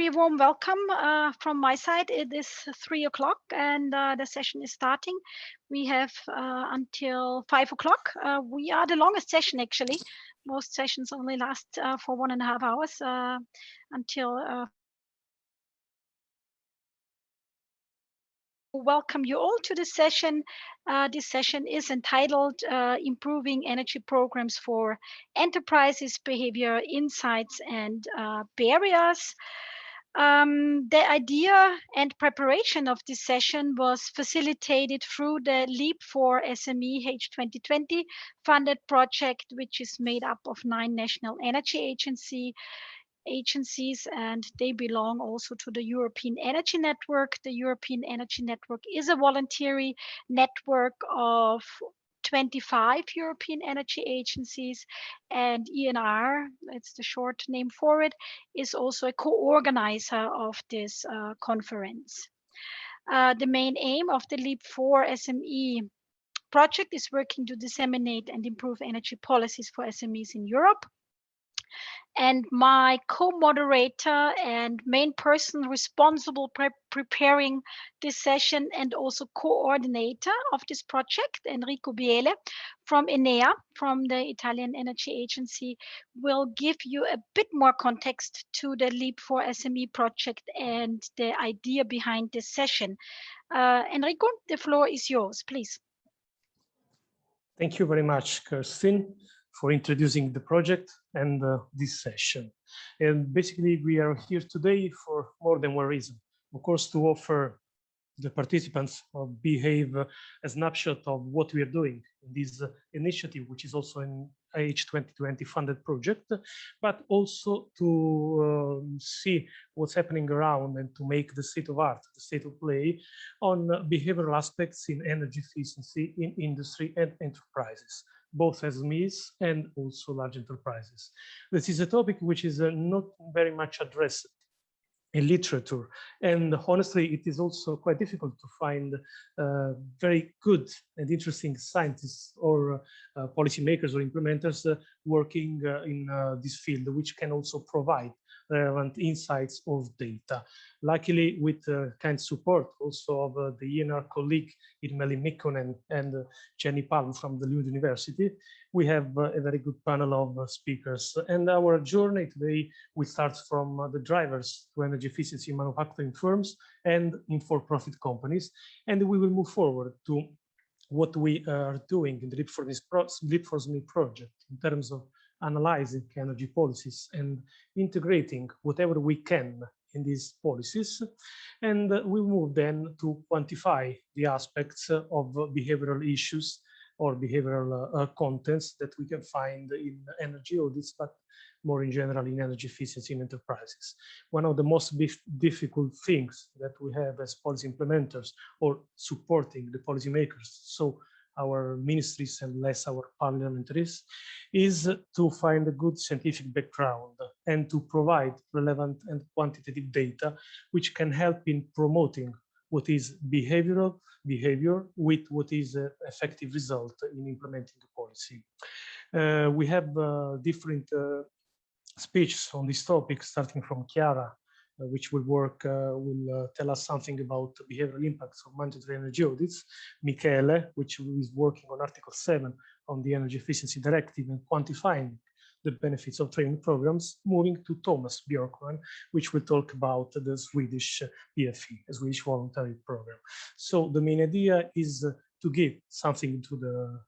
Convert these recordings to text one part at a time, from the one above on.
very warm welcome from my side. It is 3 o'clock and the session is starting. We have until 5 o'clock. We are the longest session actually. Most sessions only last for 1.5 hours until welcome you all to this session. This session is entitled Improving Energy Programs for Enterprises, Behavior Insights and Barriers. The idea and preparation of this session was facilitated through the LEAP for SME H 2020 funded project, which is made up of 9 national energy agencies, and they belong also to the European Energy Network. The European Energy Network is a voluntary network of 25 European energy agencies, and ENR, it's the short name for it, is also a co-organizer of this conference. The main aim of the LEAP 4 SME project is working to disseminate and improve energy policies for SMEs in Europe. And my co-moderator and main person responsible preparing this session and also coordinator of this project, Enrico Biele from ENEA, from the Italian Energy Agency, will give you a bit more context to the LEAP for SME project and the idea behind this session. Enrico, the floor is yours, please. Thank you very much, Kerstin, for introducing the project and this session. And basically, we are here today for more than one reason. Of course, to offer the participants of Behave a snapshot of what we are doing in this initiative, which is also an H 2020 funded project, but also to see what's happening around and to make the state of art, the state of play on behavioral aspects in energy efficiency in industry and enterprises, both SMEs and also large enterprises. This is a topic which is not very much addressed in literature, and honestly it is also quite difficult to find very good and interesting scientists or policymakers or implementers working in this field, which can also provide relevant insights of data. Luckily, with kind support also of the ENR colleague Irmeli Mikkonen and Jenny Palm from the Lund University, we have a very good panel of speakers. And our journey today will start from the drivers to energy efficiency in manufacturing firms and in for-profit companies. And we will move forward to what we are doing in the LEAP for SME project in terms of analyzing energy policies and integrating whatever we can in these policies. And we move then to quantify the aspects of behavioral issues or behavioral contents that we can find in energy audits, but more in general in energy efficiency in enterprises. One of the most difficult things that we have as policy implementers or supporting the policymakers, so our ministries and less our parliamentaries, is to find a good scientific background and to provide relevant and quantitative data which can help in promoting what is behavior with what is an effective result in implementing the policy. We have different speeches on this topic, starting from Chiara, which will tell us something about behavioral impacts of mandatory energy audits. Michele, which is working on Article 7 on the Energy Efficiency Directive and quantifying the benefits of training programs, moving to Thomas Bjorkman, which will talk about the Swedish PFE, a Swedish voluntary program. So the main idea is to give something to the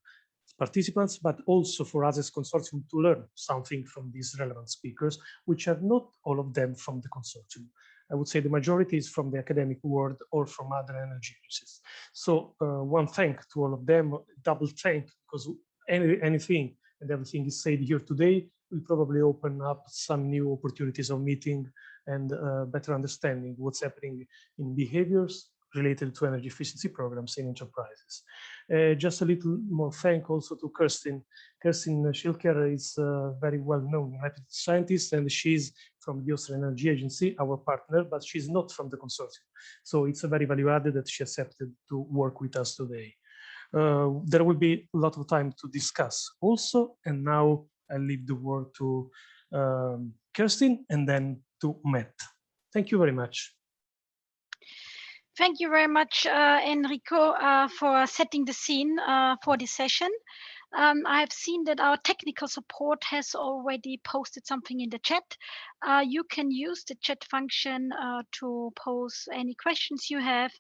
participants, but also for us as consortium to learn something from these relevant speakers, which are not all of them from the consortium. I would say the majority is from the academic world or from other energy agencies. So one thank to all of them, double thank, because anything and everything is said here today will probably open up some new opportunities of meeting and better understanding what's happening in behaviors related to energy efficiency programs in enterprises. Just a little more thank also to Kerstin. Kerstin Schilcher is a very well-known reputed scientist, and she's from the Austrian Energy Agency, our partner, but she's not from the consortium. So it's a very value added that she accepted to work with us today. There will be a lot of time to discuss also, and now I'll leave the word to Kerstin and then to Mette. Thank you very much. Thank you very much, Enrico, for setting the scene for this session. I've seen that our technical support has already posted something in the chat. You can use the chat function to pose any questions you have.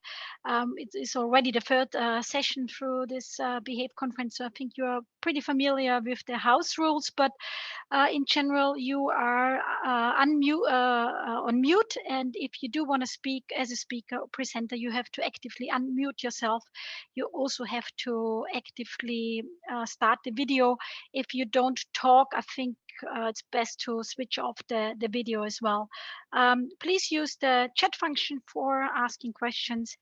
It is already the third session through this Behave conference, so I think you are pretty familiar with the house rules, but in general, you are on mute, and if you do want to speak as a speaker or presenter, you have to actively unmute yourself. You also have to actively start the video. If you don't talk, I think it's best to switch off the video as well. Please use the chat function for asking questions.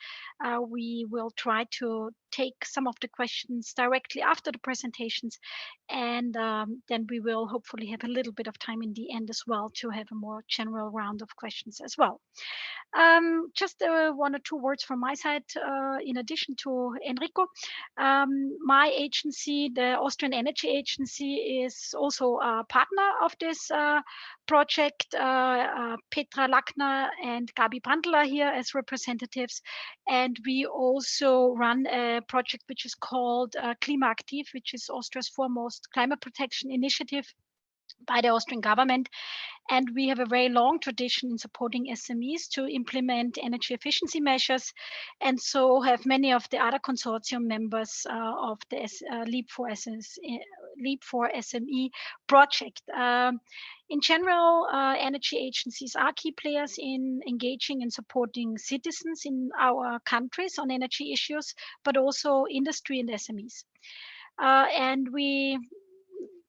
We will try to take some of the questions directly after the presentations, and then we will hopefully have a little bit of time in the end as well to have a more general round of questions as well. Just 1 or 2 words from my side, in addition to Enrico. My agency, the Austrian Energy Agency, is also a partner of this project. Petra Lackner and Gabi Brandl are here as representatives. And we also run a project which is called Klimaaktiv, which is Austria's foremost climate protection initiative by the Austrian government. And we have a very long tradition in supporting SMEs to implement energy efficiency measures, and so have many of the other consortium members of the Leap for SME project. In general, energy agencies are key players in engaging and supporting citizens in our countries on energy issues, but also industry and SMEs. And we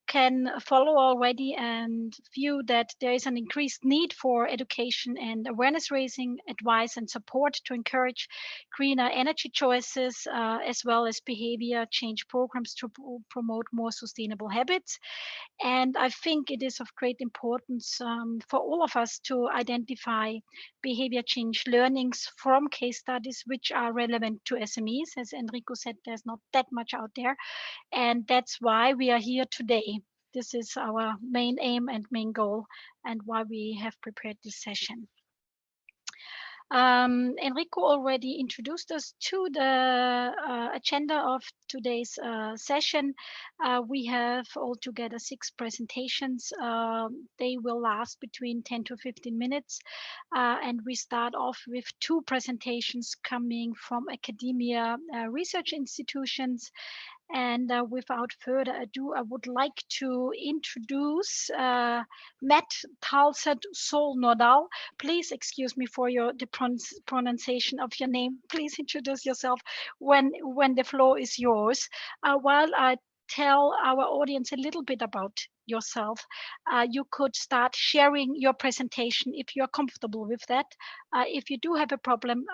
can follow already and view that there is an increased need for education and awareness raising, advice and support to encourage greener energy choices, as well as behavior change programs to promote more sustainable habits. And I think it is of great importance for all of us to identify behavior change learnings from case studies which are relevant to SMEs. As Enrico said, there's not that much out there. And that's why we are here today. This is our main aim and main goal, and why we have prepared this session. Enrico already introduced us to the agenda of today's session. We have altogether 6 presentations. They will last between 10 to 15 minutes. And we start off with 2 presentations coming from academia, research institutions. And without further ado, I would like to introduce Mette Talseth Solnørdal. Please excuse me for the pronunciation of your name. Please introduce yourself when the floor is yours. While I tell our audience a little bit about yourself, you could start sharing your presentation if you're comfortable with that. If you do have a problem,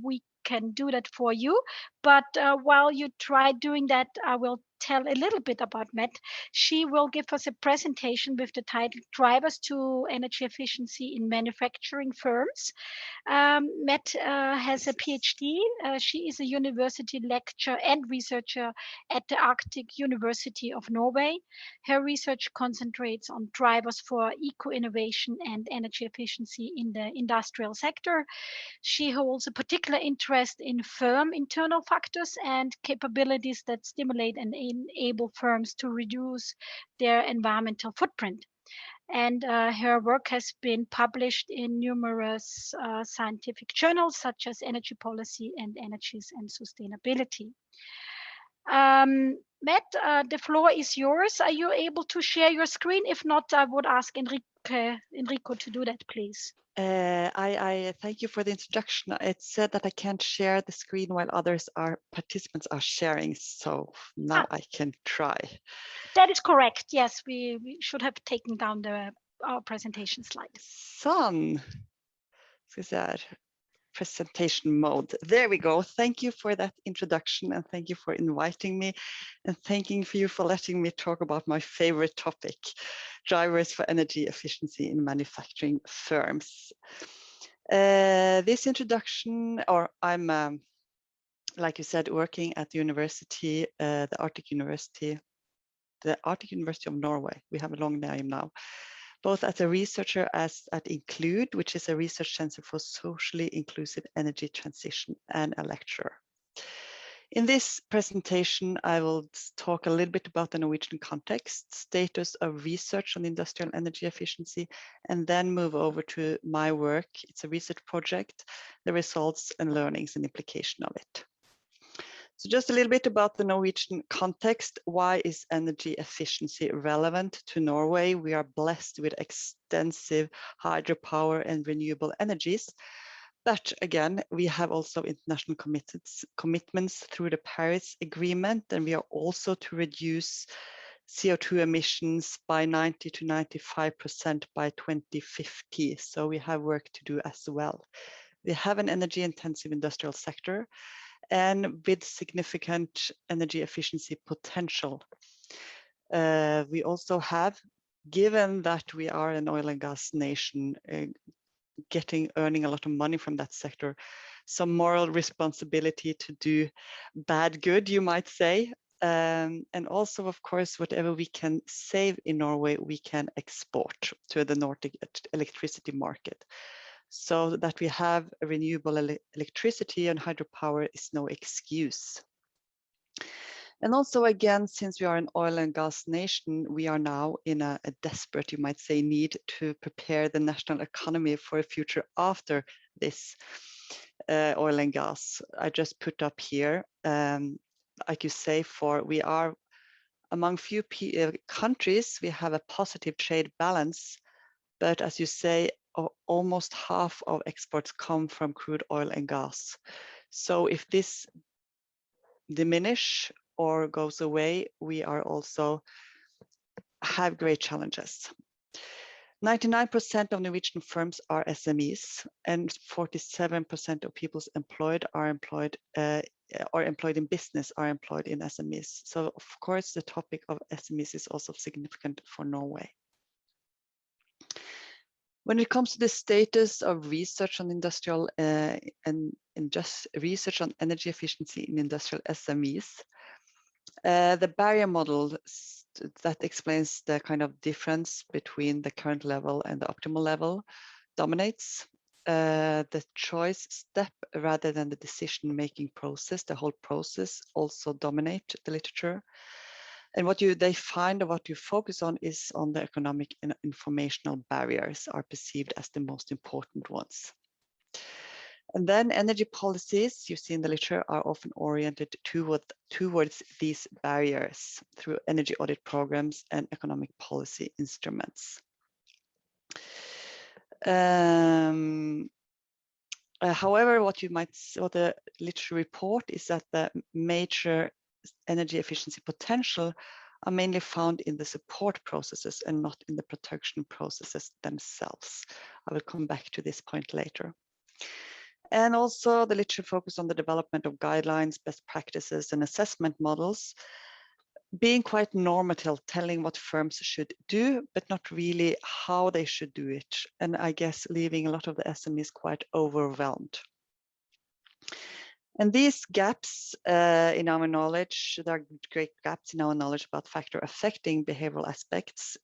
we can do that for you. But while you try doing that, I will tell a little bit about Mette. She will give us a presentation with the title Drivers to Energy Efficiency in Manufacturing Firms. Mette has a PhD. She is a university lecturer and researcher at the Arctic University of Norway. Her research concentrates on drivers for eco-innovation and energy efficiency in the industrial sector. She holds a particular interest in firm internal factors and capabilities that stimulate and enable firms to reduce their environmental footprint. And her work has been published in numerous scientific journals such as Energy Policy and Energies and Sustainability. Mette, the floor is yours. Are you able to share your screen? If not, I would ask Enrico to do that, please. I thank you for the introduction. It said that I can't share the screen while participants are sharing. So now I can try. That is correct. Yes, we should have taken down our presentation slide. Presentation mode. There we go. Thank you for that introduction, and thank you for inviting me, and thanking you for letting me talk about my favorite topic, drivers for energy efficiency in manufacturing firms. This introduction, I'm, like you said, working at the university, the Arctic University of Norway. We have a long name now. both as a researcher as at Include, which is a research center for socially inclusive energy transition, and a lecturer. In this presentation, I will talk a little bit about the Norwegian context, status of research on industrial energy efficiency, and then move over to my work. It's a research project, the results and learnings and implication of it. So just a little bit about the Norwegian context. Why is energy efficiency relevant to Norway? We are blessed with extensive hydropower and renewable energies. But again, we have also international commitments through the Paris Agreement, and we are also to reduce CO2 emissions by 90 to 95% by 2050. So we have work to do as well. We have an energy intensive industrial sector and with significant energy efficiency potential. We also have, given that we are an oil and gas nation, earning a lot of money from that sector, some moral responsibility to do bad good, you might say. And also, of course, whatever we can save in Norway, we can export to the Nordic electricity market. So that we have renewable electricity and hydropower is no excuse. And also, again, since we are an oil and gas nation, we are now in a desperate, you might say, need to prepare the national economy for a future after this oil and gas. I just put up here, like you say, we are among few countries, we have a positive trade balance, but as you say, almost half of exports come from crude oil and gas. So if this diminish or goes away, we are also have great challenges. 99% of Norwegian firms are SMEs, and 47% of people employed in business are employed in SMEs. So of course, the topic of SMEs is also significant for Norway. When it comes to the status of research on industrial and just research on energy efficiency in industrial SMEs, the barrier model that explains the kind of difference between the current level and the optimal level dominates. The choice step rather than the decision-making process, the whole process also dominate the literature. And what they find or what you focus on is on the economic and informational barriers are perceived as the most important ones. And then energy policies you see in the literature are often oriented towards these barriers through energy audit programs and economic policy instruments. However, what the literature report is that the major energy efficiency potential are mainly found in the support processes and not in the production processes themselves. I will come back to this point later. And also the literature focus on the development of guidelines, best practices, and assessment models, being quite normative, telling what firms should do, but not really how they should do it. And I guess leaving a lot of the SMEs quite overwhelmed. And these gaps in our knowledge, there are great gaps in our knowledge about factors affecting behavioral aspects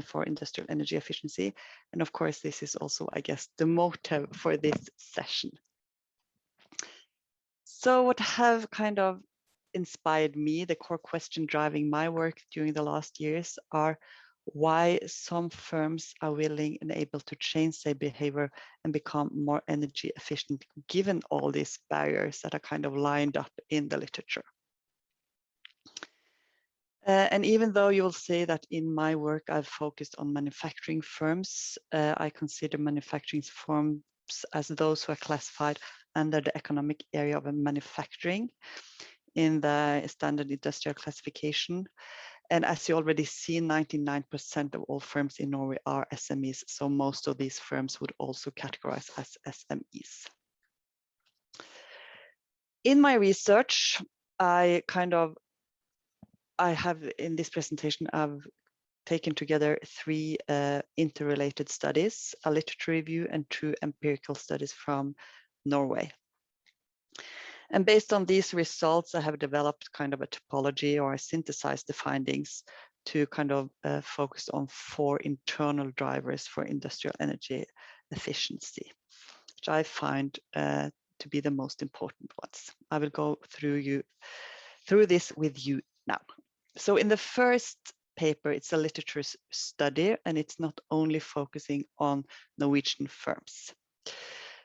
for industrial energy efficiency. And of course, this is also, I guess, the motive for this session. So what have kind of inspired me, the core question driving my work during the last years are why some firms are willing and able to change their behavior and become more energy efficient, given all these barriers that are kind of lined up in the literature. And even though you will say that in my work, I've focused on manufacturing firms, I consider manufacturing firms as those who are classified under the economic area of manufacturing in the standard industrial classification. And as you already see, 99% of all firms in Norway are SMEs. So most of these firms would also categorize as SMEs. In my research, I have in this presentation, I've taken together 3 interrelated studies, a literature review and 2 empirical studies from Norway. And based on these results, I have developed kind of a topology, or I synthesized the findings to kind of focus on 4 internal drivers for industrial energy efficiency, which I find to be the most important ones. I will go through this with you now. So in the first paper, it's a literature study, and it's not only focusing on Norwegian firms,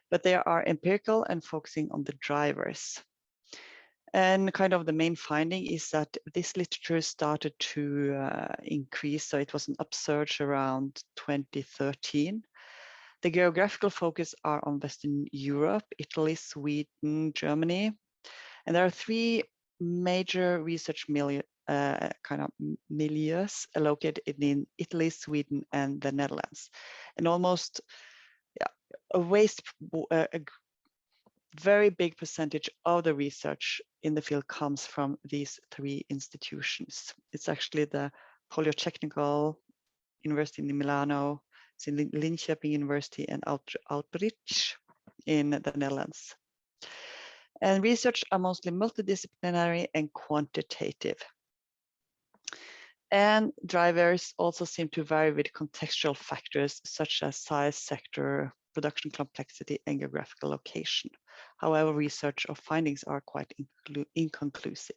but they are empirical and focusing on the drivers. And kind of the main finding is that this literature started to increase. So it was an upsurge around 2013. The geographical focus are on Western Europe, Italy, Sweden, Germany. And there are 3 major research milieus located in Italy, Sweden, and the Netherlands. And almost a very big percentage of the research in the field comes from these 3 institutions. It's actually the Polytechnical University in Milano, it's in Linköping University, and Utrecht in the Netherlands. And research are mostly multidisciplinary and quantitative. And drivers also seem to vary with contextual factors such as size, sector, production complexity, and geographical location. However, research or findings are quite inconclusive.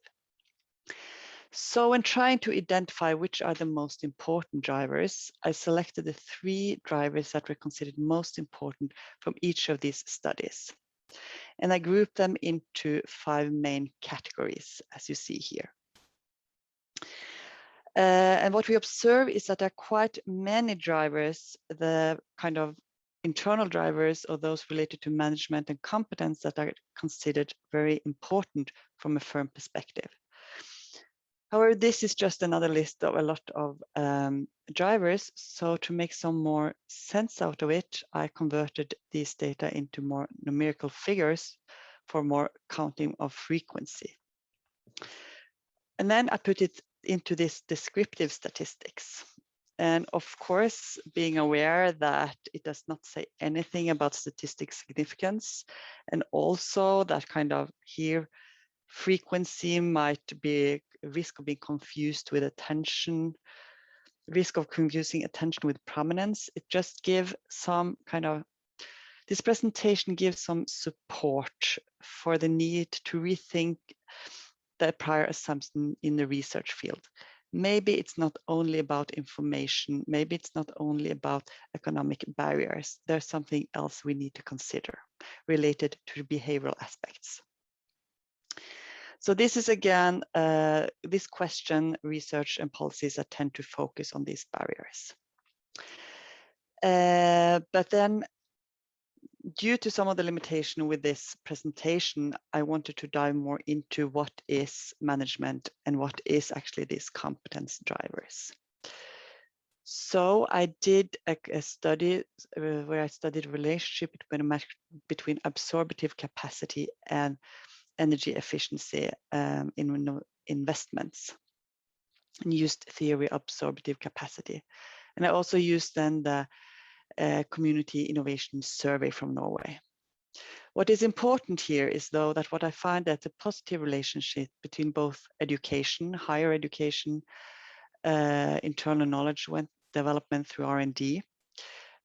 So when trying to identify which are the most important drivers, I selected the 3 drivers that were considered most important from each of these studies. And I grouped them into 5 main categories, as you see here. And what we observe is that there are quite many drivers, the kind of internal drivers or those related to management and competence, that are considered very important from a firm perspective. However, this is just another list of a lot of drivers. So to make some more sense out of it, I converted these data into more numerical figures for more counting of frequency. And then I put it into this descriptive statistics. And of course, being aware that it does not say anything about statistic significance, and also that kind of here frequency might be a risk of being confused with attention, risk of confusing attention with prominence. It just gives some kind of, this presentation gives some support for the need to rethink the prior assumption in the research field. Maybe it's not only about information, maybe it's not only about economic barriers. There's something else we need to consider related to behavioral aspects. So this is again, this question, research and policies that tend to focus on these barriers. But then, due to some of the limitation with this presentation, I wanted to dive more into what is management and what is actually these competence drivers. So I did a study where I studied the relationship between absorptive capacity and energy efficiency in investments, and used theory absorptive capacity. And I also used then the community innovation survey from Norway. What is important here is, though, that what I find that a positive relationship between both education, higher education, internal knowledge development through R&D,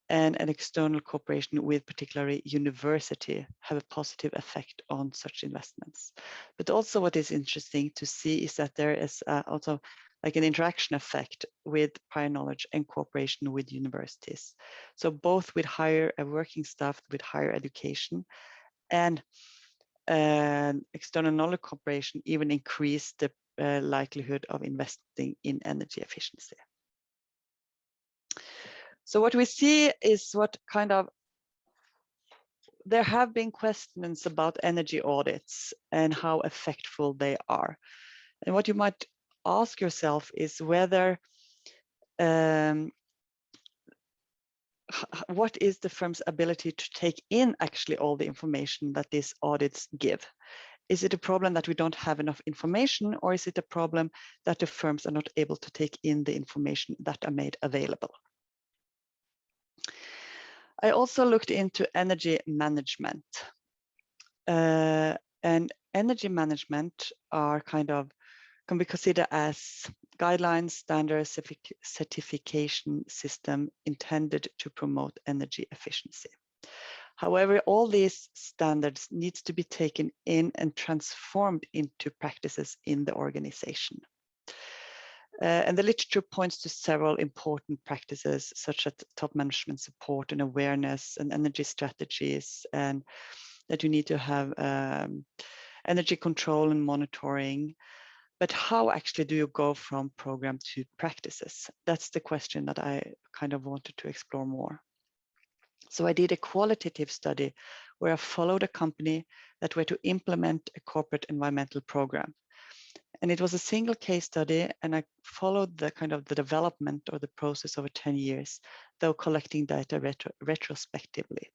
and an external cooperation with particularly university have a positive effect on such investments. But also what is interesting to see is that there is also like an interaction effect with prior knowledge and cooperation with universities. So both with higher working staff, with higher education, and external knowledge cooperation even increase the likelihood of investing in energy efficiency. So what we see is what kind of, there have been questions about energy audits and how effectful they are. And what you might ask yourself is whether, what is the firm's ability to take in actually all the information that these audits give? Is it a problem that we don't have enough information, or is it a problem that the firms are not able to take in the information that are made available? I also looked into energy management. And energy management are kind of, can be considered as guidelines, standards, certification system intended to promote energy efficiency. However, all these standards needs to be taken in and transformed into practices in the organization. And the literature points to several important practices, such as top management support and awareness and energy strategies, and that you need to have energy control and monitoring. But how actually do you go from program to practices? That's the question that I kind of wanted to explore more. So I did a qualitative study where I followed a company that were to implement a corporate environmental program. And it was a single case study, and I followed the kind of the development or the process over 10 years, though collecting data retrospectively.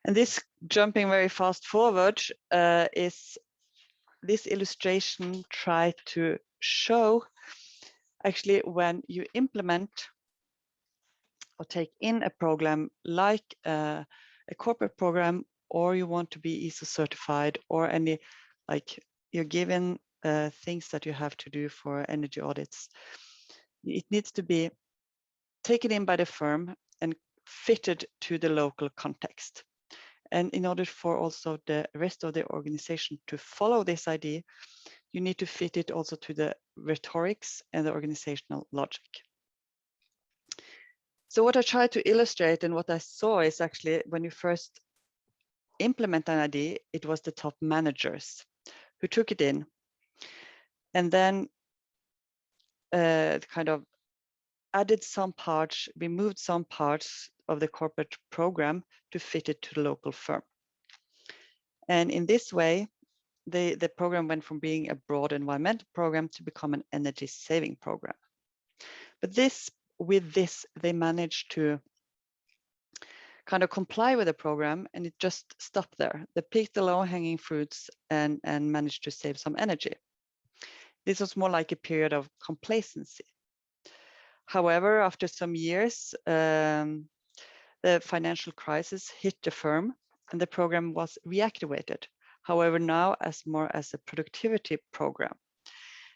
And this, jumping very fast forward, is this illustration tried to show actually when you implement or take in a program like a corporate program, or you want to be ISO certified, or any, like you're given things that you have to do for energy audits. It needs to be taken in by the firm and fitted to the local context. And in order for also the rest of the organization to follow this idea, you need to fit it also to the rhetorics and the organizational logic. So what I tried to illustrate and what I saw is actually when you first implement an idea, it was the top managers who took it in and then kind of added some parts, removed some parts of the corporate program to fit it to the local firm. And in this way, the program went from being a broad environmental program to become an energy saving program. But with this, they managed to kind of comply with the program, and it just stopped there. They picked the low-hanging fruits and managed to save some energy. This was more like a period of complacency. However, after some years, the financial crisis hit the firm and the program was reactivated. However, now as more as a productivity program.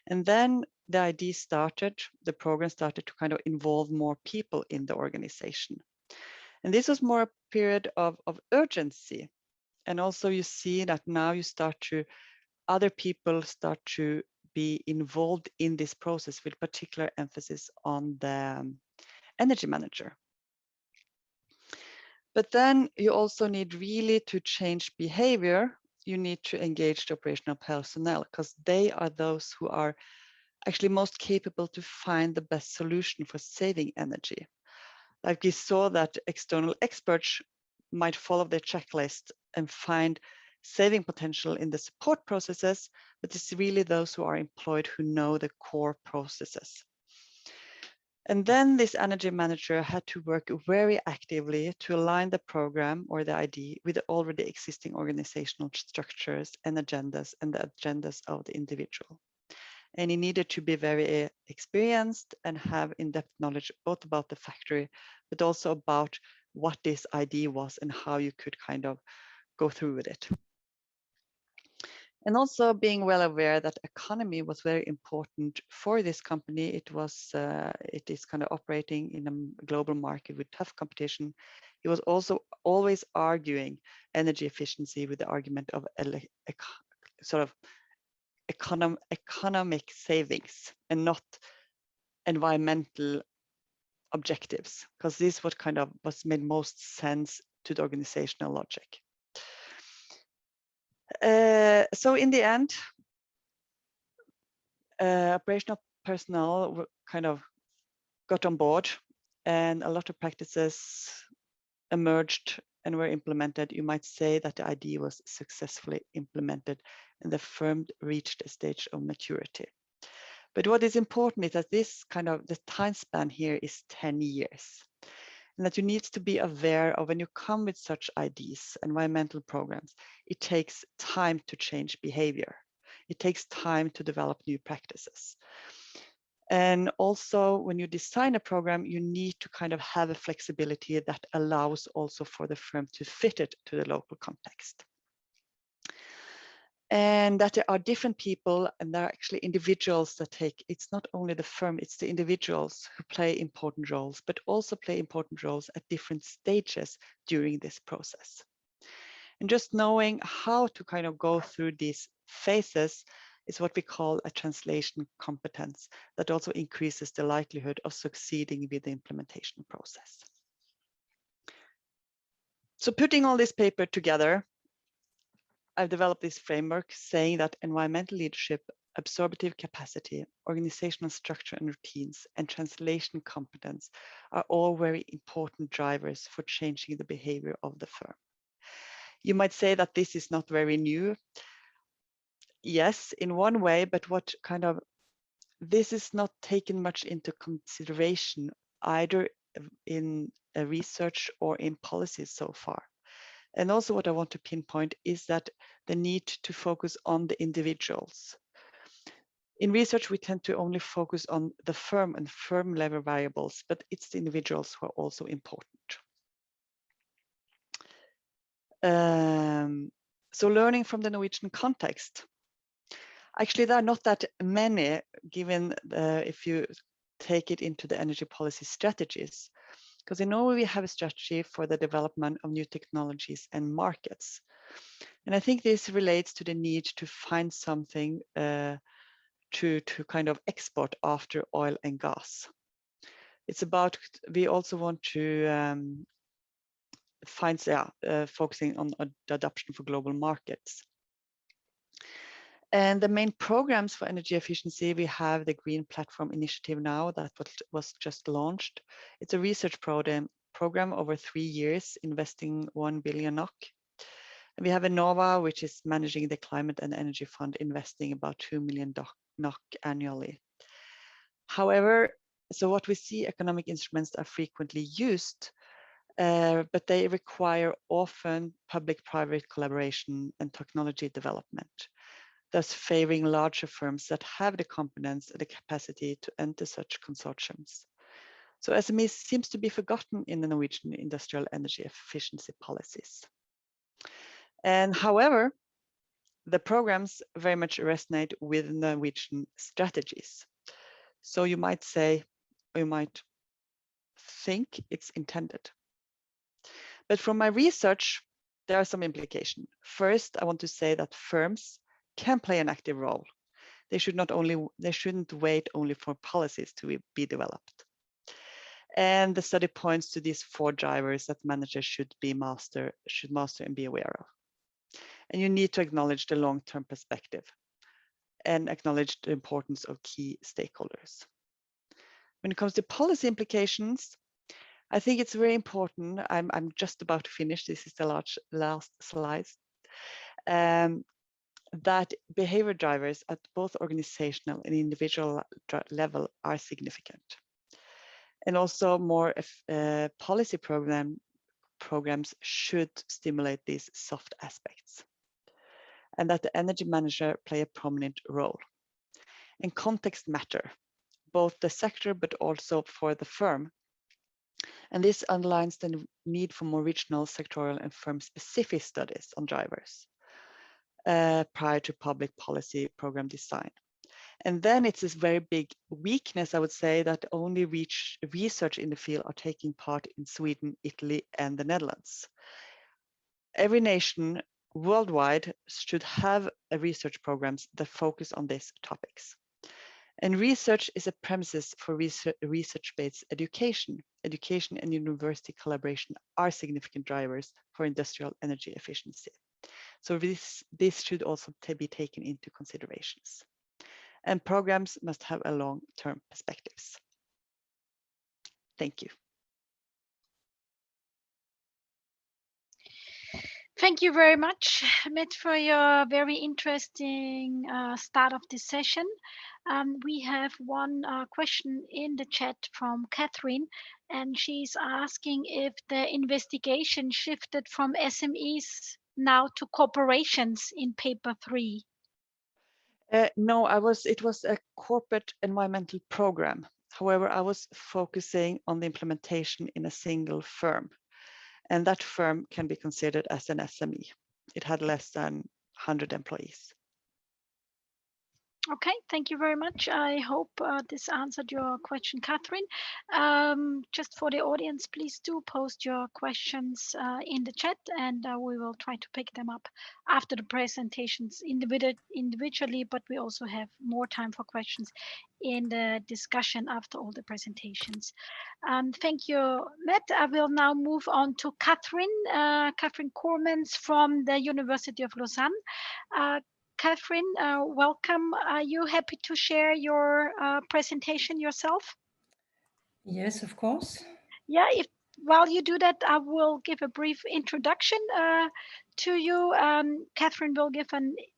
And then the idea started, the program started to kind of involve more people in the organization. And this was more a period of urgency. And also you see that now you start to, other people start to be involved in this process with particular emphasis on the energy manager. But then you also need really to change behavior. You need to engage the operational personnel because they are those who are actually most capable to find the best solution for saving energy. Like we saw that external experts might follow their checklist and find saving potential in the support processes, but it's really those who are employed who know the core processes. And then this energy manager had to work very actively to align the program or the ID with the already existing organizational structures and agendas and the agendas of the individual. And he needed to be very experienced and have in-depth knowledge both about the factory, but also about what this ID was and how you could kind of go through with it. And also being well aware that economy was very important for this company. It is kind of operating in a global market with tough competition. He was also always arguing energy efficiency with the argument of sort of economic savings and not environmental objectives, because this what kind of was made most sense to the organizational logic. So in the end, operational personnel kind of got on board and a lot of practices emerged and were implemented. You might say that the idea was successfully implemented and the firm reached a stage of maturity. But what is important is that this kind of, the time span here is 10 years. And that you need to be aware of when you come with such ideas, environmental programs, it takes time to change behavior. It takes time to develop new practices. And also when you design a program, you need to kind of have a flexibility that allows also for the firm to fit it to the local context. and that there are different people and there are actually individuals that take, it's not only the firm, it's the individuals who play important roles, but also play important roles at different stages during this process. And just knowing how to kind of go through these phases is what we call a translation competence that also increases the likelihood of succeeding with the implementation process. So putting all this paper together, I've developed this framework saying that environmental leadership, absorptive capacity, organizational structure and routines, and translation competence are all very important drivers for changing the behavior of the firm. You might say that this is not very new. Yes, in one way, but what kind of, this is not taken much into consideration either in research or in policies so far. And also what I want to pinpoint is that the need to focus on the individuals. In research, we tend to only focus on the firm and firm level variables, but it's the individuals who are also important. So learning from the Norwegian context. Actually, there are not that many given if you take it into the energy policy strategies. Because in Norway, we have a strategy for the development of new technologies and markets. And I think this relates to the need to find something to kind of export after oil and gas. It's about, we also want to find, focusing on the adoption for global markets. And the main programs for energy efficiency, we have the Green Platform Initiative now that was just launched. It's a research program over 3 years, investing 1 billion NOK. And we have ENEA, which is managing the Climate and Energy Fund, investing about 2 million NOK annually. However, so what we see, economic instruments are frequently used, but they require often public-private collaboration and technology development, thus favoring larger firms that have the competence and the capacity to enter such consortiums. So SMEs seems to be forgotten in the Norwegian industrial energy efficiency policies. And however, the programs very much resonate with Norwegian strategies. So you might say, or you might think it's intended. But from my research, there are some implications. First, I want to say that firms can play an active role. They shouldn't wait only for policies to be developed. And the study points to these 4 drivers that managers should master and be aware of. And you need to acknowledge the long-term perspective and acknowledge the importance of key stakeholders. When it comes to policy implications, I think it's very important. I'm just about to finish. This is the last slide. That behavior drivers at both organizational and individual level are significant. And also more policy programs should stimulate these soft aspects. And that the energy manager play a prominent role. And context matter, both the sector but also for the firm. And this underlines the need for more regional, sectoral and firm-specific studies on drivers prior to public policy program design. And then it's this very big weakness, I would say, that only research in the field are taking part in Sweden, Italy, and the Netherlands. Every nation worldwide should have research programs that focus on these topics. And research is a premises for research-based education. Education and university collaboration are significant drivers for industrial energy efficiency. So this should also be taken into considerations. And programs must have a long-term perspectives. Thank you. Thank you very much, Mette, for your very interesting start of this session. We have one question in the chat from Catherine, and she's asking if the investigation shifted from SMEs now to corporations in paper 3. No, it was a corporate environmental program. However, I was focusing on the implementation in a single firm. And that firm can be considered as an SME. It had less than 100 employees. Okay, thank you very much. I hope this answered your question, Catherine. Just for the audience, please do post your questions in the chat, and we will try to pick them up after the presentations individually, but we also have more time for questions in the discussion after all the presentations. Thank you, Mette. I will now move on to Catherine Cooremans from the University of Lausanne. Catherine, welcome. Are you happy to share your presentation yourself? Yes, of course. Yeah, while you do that, I will give a brief introduction to you. Catherine will give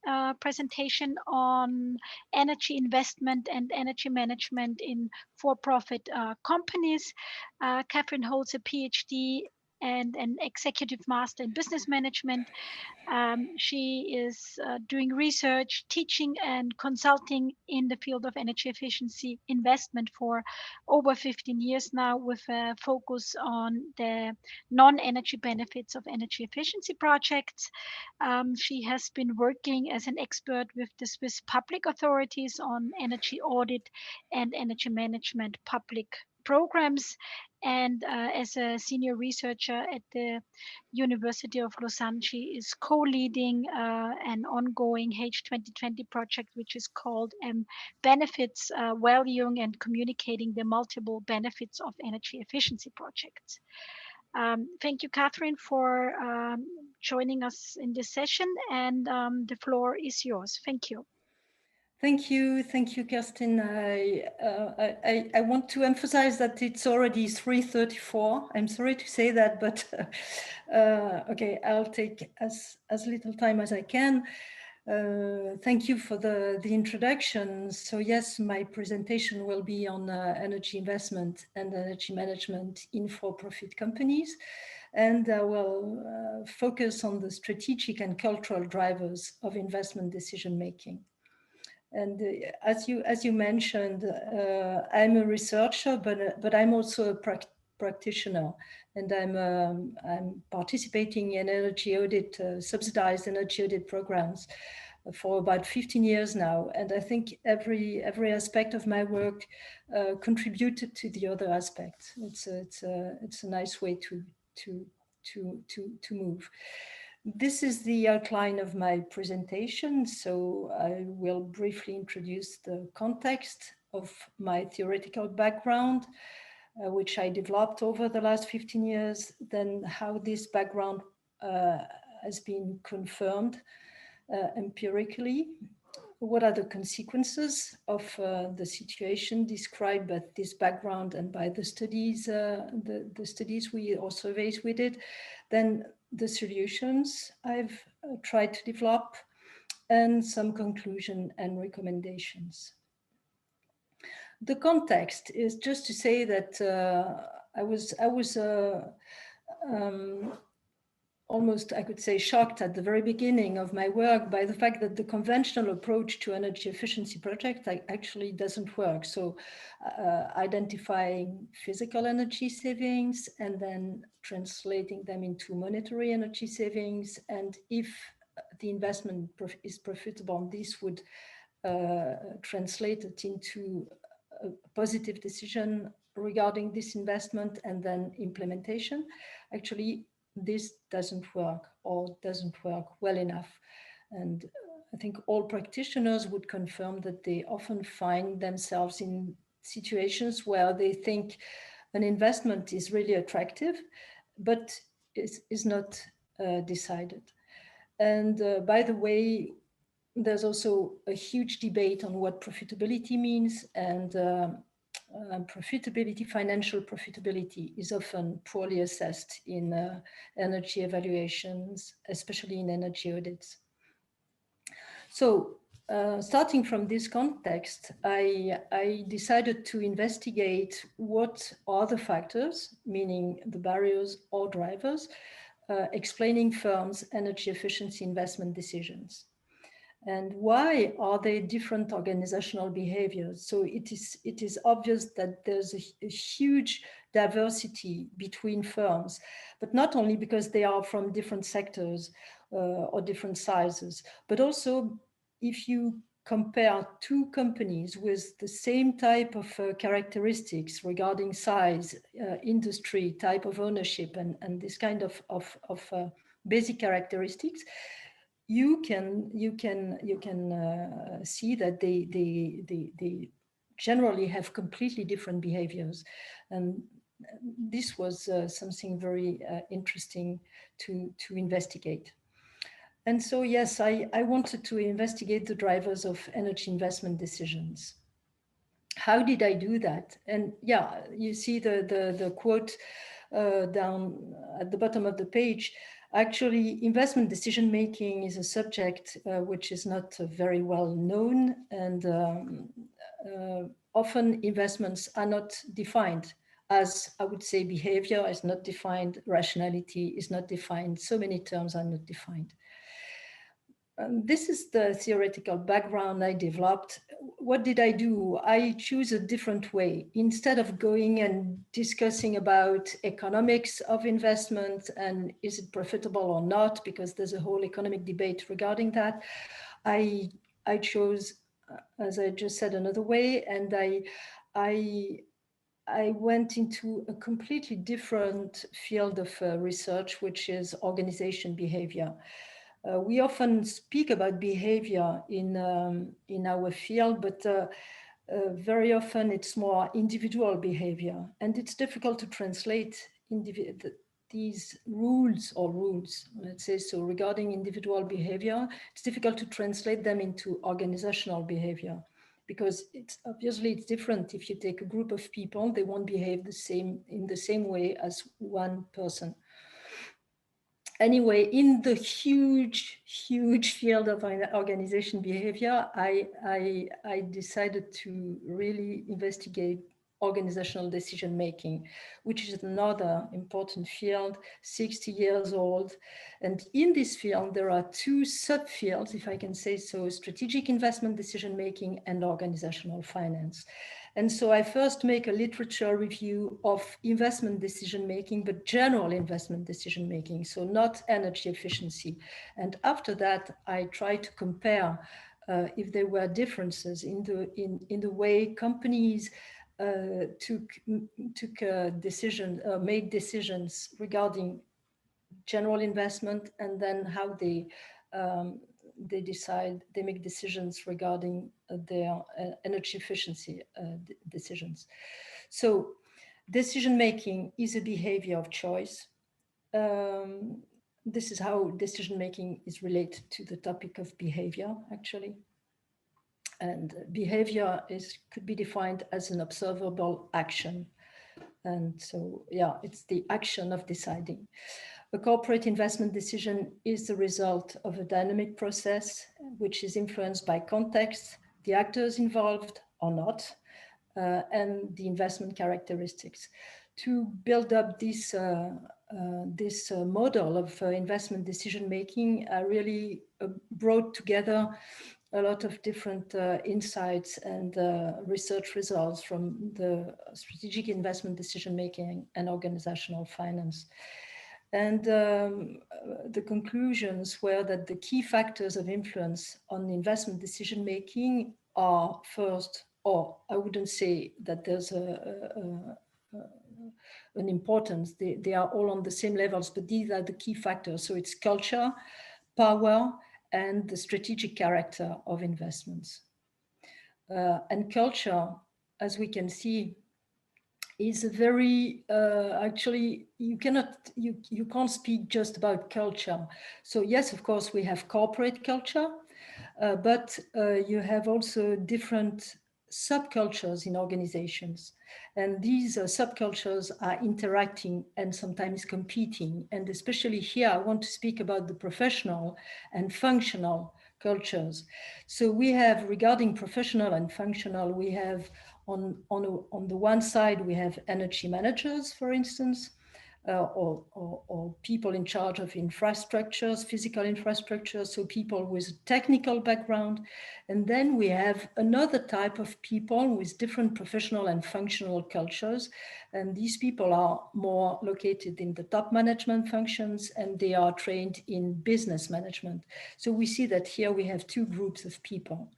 a presentation on energy investment and energy management in for-profit companies. Catherine holds a PhD and an executive master in business management. She is doing research, teaching, and consulting in the field of energy efficiency investment for over 15 years now, with a focus on the non-energy benefits of energy efficiency projects. She has been working as an expert with the Swiss public authorities on energy audit and energy management public programs, and as a senior researcher at the University of Lausanne, she is co-leading an ongoing H2020 project, which is called Benefits, Valuing and Communicating the Multiple Benefits of Energy Efficiency Projects. Thank you, Catherine, for joining us in this session, and the floor is yours. Thank you. Thank you, Kerstin. I want to emphasize that it's already 3:34. I'm sorry to say that, but okay, I'll take as little time as I can. Thank you for the introduction. So yes, my presentation will be on energy investment and energy management in for-profit companies, and I will focus on the strategic and cultural drivers of investment decision making. And as you mentioned, I'm a researcher, but I'm also a practitioner, and I'm participating in energy audit, subsidized energy audit programs for about 15 years now. And I think every aspect of my work contributed to the other aspects. It's a nice way to move. This is the outline of my presentation, so I will briefly introduce the context of my theoretical background, which I developed over the last 15 years, then how this background has been confirmed empirically, what are the consequences of the situation described by this background and by the studies, the studies or surveys we did, then the solutions I've tried to develop, and some conclusion and recommendations. The context is just to say that I was almost, I could say, shocked at the very beginning of my work by the fact that the conventional approach to energy efficiency project actually doesn't work. So identifying physical energy savings and then translating them into monetary energy savings. And if the investment is profitable, this would translate it into a positive decision regarding this investment and then implementation. Actually, this doesn't work or doesn't work well enough. And I think all practitioners would confirm that they often find themselves in situations where they think an investment is really attractive, but is not decided. And by the way, there's also a huge debate on what profitability means, and financial profitability is often poorly assessed in energy evaluations, especially in energy audits. So starting from this context, I decided to investigate what are the factors, meaning the barriers or drivers, explaining firms' energy efficiency investment decisions. And why are they different organizational behaviors? So it is obvious that there's a huge diversity between firms, but not only because they are from different sectors or different sizes. But also, if you compare two companies with the same type of characteristics regarding size, industry, type of ownership, and this kind of basic characteristics, you can see that they generally have completely different behaviors, and this was something very interesting to investigate. And so, yes, I wanted to investigate the drivers of energy investment decisions. How did I do that? And yeah, you see the quote down at the bottom of the page. Actually, investment decision making is a subject which is not very well known, and often investments are not defined. As I would say, behavior is not defined, rationality is not defined, so many terms are not defined. This is the theoretical background I developed. What did I do? I choose a different way. Instead of going and discussing about economics of investment and is it profitable or not, because there's a whole economic debate regarding that, I chose, as I just said, another way, and I went into a completely different field of research, which is organization behavior. We often speak about behavior in our field, but very often it's more individual behavior, and it's difficult to translate these rules, let's say so, regarding individual behavior. It's difficult to translate them into organizational behavior, because it's different. If you take a group of people, they won't behave in the same way as one person. Anyway, in the huge field of organization behavior, I decided to really investigate organizational decision making, which is another important field, 60 years old. And in this field, there are two subfields, if I can say so: strategic investment decision making and organizational finance. And so I first make a literature review of investment decision making, but general investment decision making, so not energy efficiency. And after that, I try to compare if there were differences in the way companies made decisions regarding general investment, and then how they make decisions regarding their energy efficiency decisions. So decision-making is a behavior of choice. This is how decision-making is related to the topic of behavior, actually. And behavior could be defined as an observable action. And so, yeah, it's the action of deciding. A corporate investment decision is the result of a dynamic process, which is influenced by context, the actors involved or not, and the investment characteristics. To build up this model of investment decision making, I really brought together a lot of different insights and research results from the strategic investment decision making and organizational finance. And the conclusions were that the key factors of influence on investment decision making are first, or I wouldn't say that there's an importance, they are all on the same levels, but these are the key factors. So it's culture, power, and the strategic character of investments. And culture, as we can see, is a very, actually, you can't speak just about culture. So yes, of course, we have corporate culture, but you have also different subcultures in organizations. And these subcultures are interacting and sometimes competing. And especially here, I want to speak about the professional and functional cultures. So we have, regarding professional and functional, we have on the one side, we have energy managers, for instance, or people in charge of infrastructures, physical infrastructure, so people with technical background. And then we have another type of people with different professional and functional cultures. And these people are more located in the top management functions, and they are trained in business management. So we see that here we have two groups of people.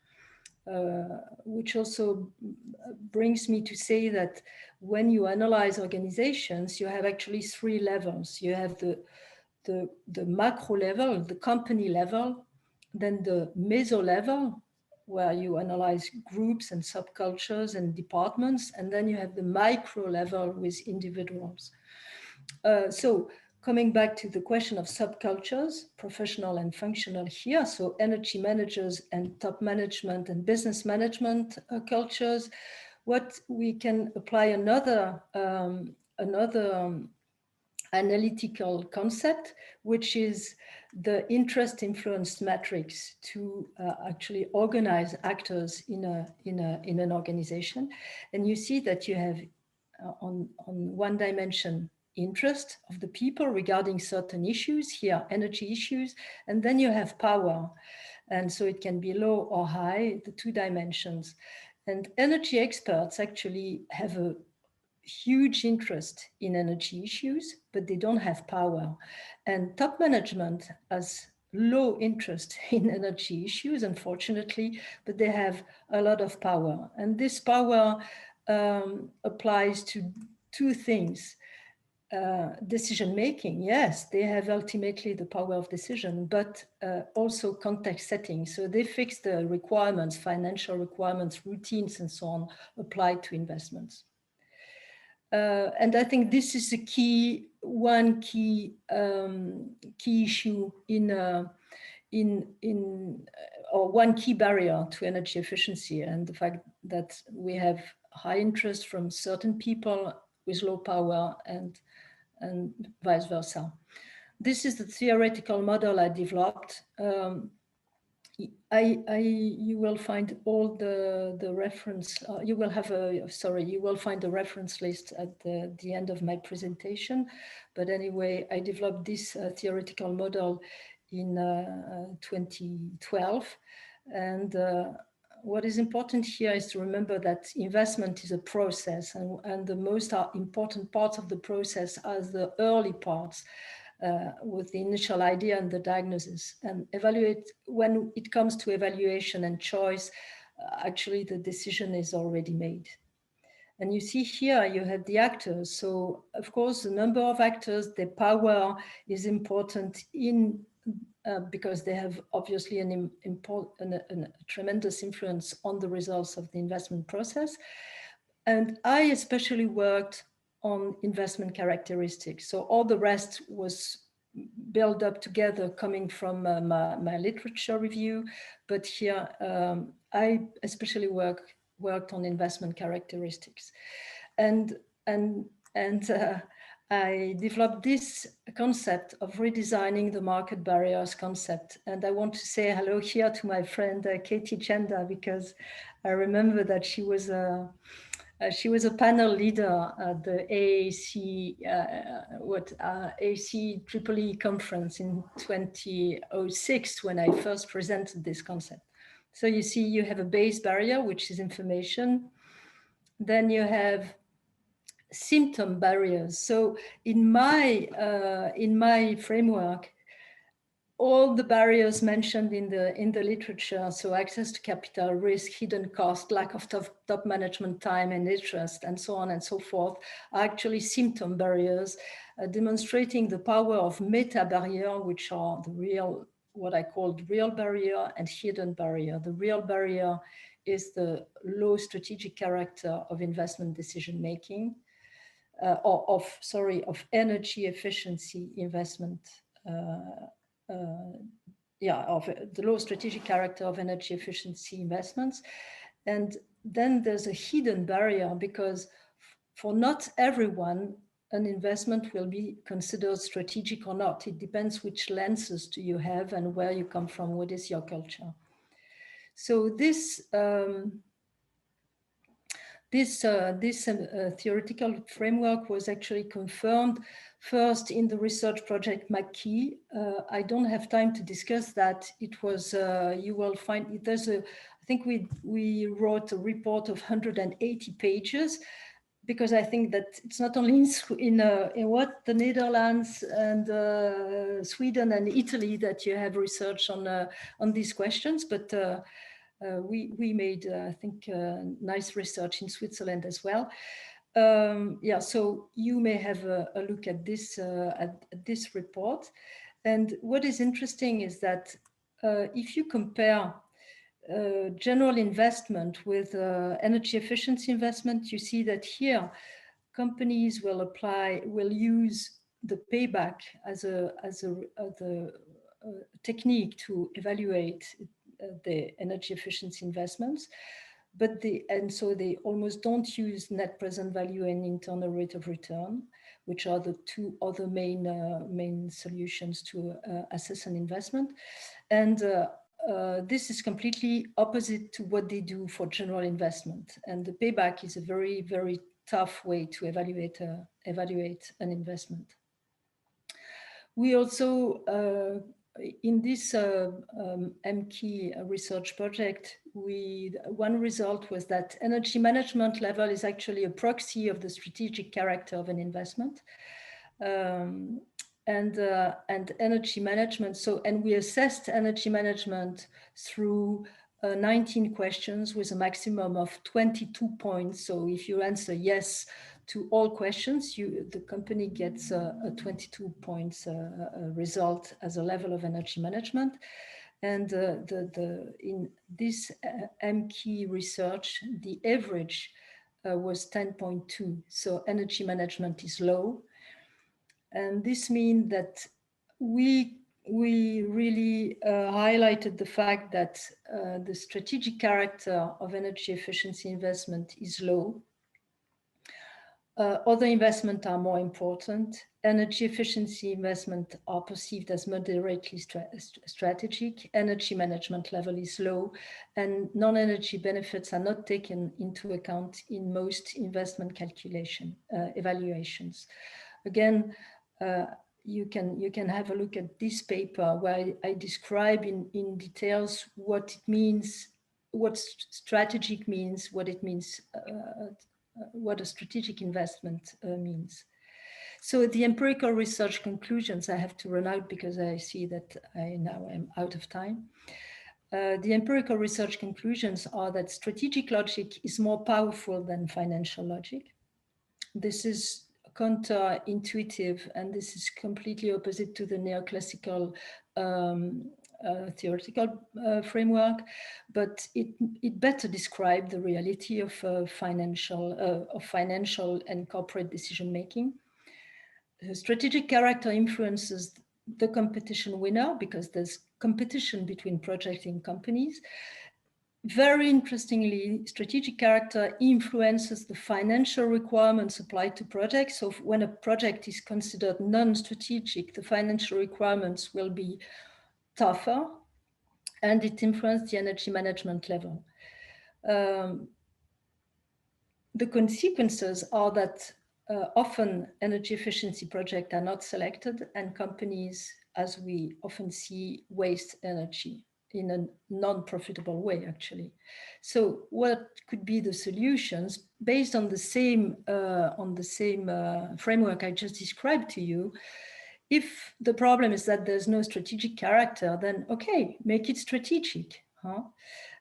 Which also brings me to say that when you analyze organizations, you have actually three levels. You have the macro level, the company level, then the meso level, where you analyze groups and subcultures and departments, and then you have the micro level with individuals. So coming back to the question of subcultures, professional and functional here, so energy managers and top management and business management cultures, what we can apply another analytical concept, which is the interest influence matrix to actually organize actors in an organization. And you see that you have on one dimension interest of the people regarding certain issues, here energy issues, and then you have power. And so it can be low or high, the two dimensions. And energy experts actually have a huge interest in energy issues, but they don't have power. And top management has low interest in energy issues, unfortunately, but they have a lot of power. And this power applies to two things. Decision making, yes, they have ultimately the power of decision, but also context setting. So they fix the requirements, financial requirements, routines, and so on, applied to investments. And I think this is a one key issue or one key barrier to energy efficiency, and the fact that we have high interest from certain people with low power and vice versa. This is the theoretical model I developed. You will find all the reference, you will find the reference list at the end of my presentation. But anyway, I developed this theoretical model in 2012. And what is important here is to remember that investment is a process, and the most important parts of the process are the early parts, with the initial idea and the diagnosis, and when it comes to evaluation and choice, actually the decision is already made. And you see here you have the actors. So of course the number of actors, the power is important because they have obviously a tremendous influence on the results of the investment process. And I especially worked on investment characteristics. So all the rest was built up together coming from my literature review. But here I especially worked on investment characteristics. And I developed this concept of redesigning the market barriers concept. And I want to say hello here to my friend Katie Chenda, because I remember that she was a panel leader at the ACEE conference in 2006 when I first presented this concept. So you see, you have a base barrier, which is information. Then you have symptom barriers. So in my framework, all the barriers mentioned in the literature, so access to capital, risk, hidden cost, lack of top management time and interest, and so on and so forth, are actually symptom barriers, demonstrating the power of meta barrier, which are the real, what I call the real barrier and hidden barrier. The real barrier is the low strategic character of investment decision making, of energy efficiency investment. Of the low strategic character of energy efficiency investments. And then there's a hidden barrier, because for not everyone, an investment will be considered strategic or not. It depends which lenses do you have and where you come from, what is your culture. So this theoretical framework was actually confirmed First, in the research project McKee, I don't have time to discuss that. It was, you will find, there's a, I think we wrote a report of 180 pages, because I think that it's not only in the Netherlands and Sweden and Italy that you have research on these questions, but we made, I think, nice research in Switzerland as well. Yeah, so you may have a look at this report. And what is interesting is that if you compare general investment with energy efficiency investment, you see that here companies will use the payback as a technique to evaluate the energy efficiency investments, but so they almost don't use net present value and internal rate of return, which are the two other main solutions to assess an investment. And this is completely opposite to what they do for general investment. And the payback is a very, very tough way to evaluate an investment. We also, in this MKey research project, one result was that energy management level is actually a proxy of the strategic character of an investment. And energy management. So, and we assessed energy management through 19 questions with a maximum of 22 points. So if you answer yes to all questions, the company gets a 22 points result as a level of energy management. And in this MKey research, the average was 10.2. So energy management is low. And this means that we really highlighted the fact that the strategic character of energy efficiency investment is low. Other investments are more important. Energy efficiency investment are perceived as moderately strategic. Energy management level is low, and non-energy benefits are not taken into account in most investment calculation evaluations. Again, you can have a look at this paper where I describe in details what it means, what strategic means, what it means, what a strategic investment means. So the empirical research conclusions, I have to run out because I see that I now am out of time. The empirical research conclusions are that strategic logic is more powerful than financial logic. This is counterintuitive, and this is completely opposite to the neoclassical theoretical framework, but it better describes the reality of financial and corporate decision making. The strategic character influences the competition winner because there's competition between projects and companies. Very interestingly, strategic character influences the financial requirements applied to projects. So when a project is considered non-strategic, the financial requirements will be tougher, and it influences the energy management level. The consequences are that often energy efficiency projects are not selected, and companies, as we often see, waste energy in a non-profitable way, actually. So what could be the solutions based on the same framework I just described to you? If the problem is that there's no strategic character, then okay, make it strategic, huh?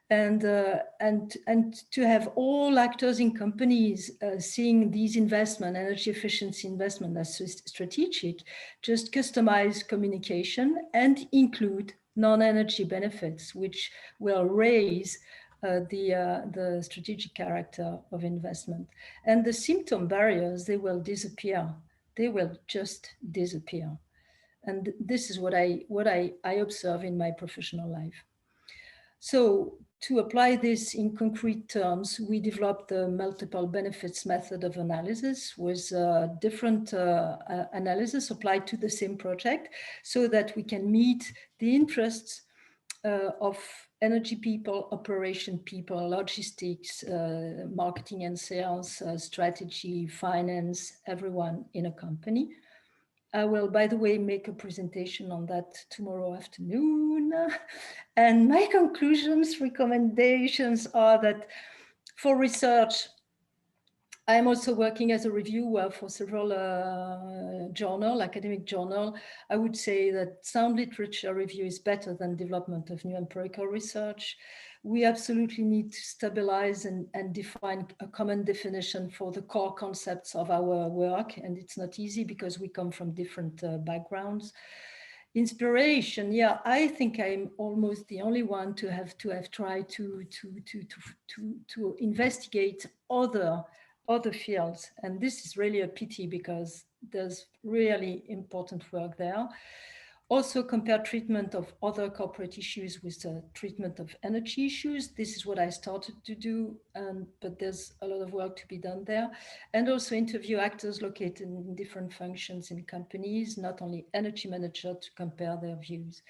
And to have all actors in companies seeing these investment, energy efficiency investment as strategic, just customize communication and include non-energy benefits, which will raise the strategic character of investment. And the symptom barriers, they will disappear. They will just disappear. And this is what I observe in my professional life. So to apply this in concrete terms, we developed the multiple benefits method of analysis with different analysis applied to the same project so that we can meet the interests of energy people, operation people, logistics, marketing and sales, strategy, finance, everyone in a company. I will, by the way, make a presentation on that tomorrow afternoon. And my conclusions, recommendations are that for research, I'm also working as a reviewer for several academic journal. I would say that sound literature review is better than development of new empirical research. We absolutely need to stabilize and define a common definition for the core concepts of our work. And it's not easy because we come from different backgrounds. Inspiration, yeah, I think I'm almost the only one to have tried to investigate other fields. And this is really a pity because there's really important work there. Also compare treatment of other corporate issues with the treatment of energy issues. This is what I started to do, but there's a lot of work to be done there. And also interview actors located in different functions in companies, not only energy manager, to compare their views.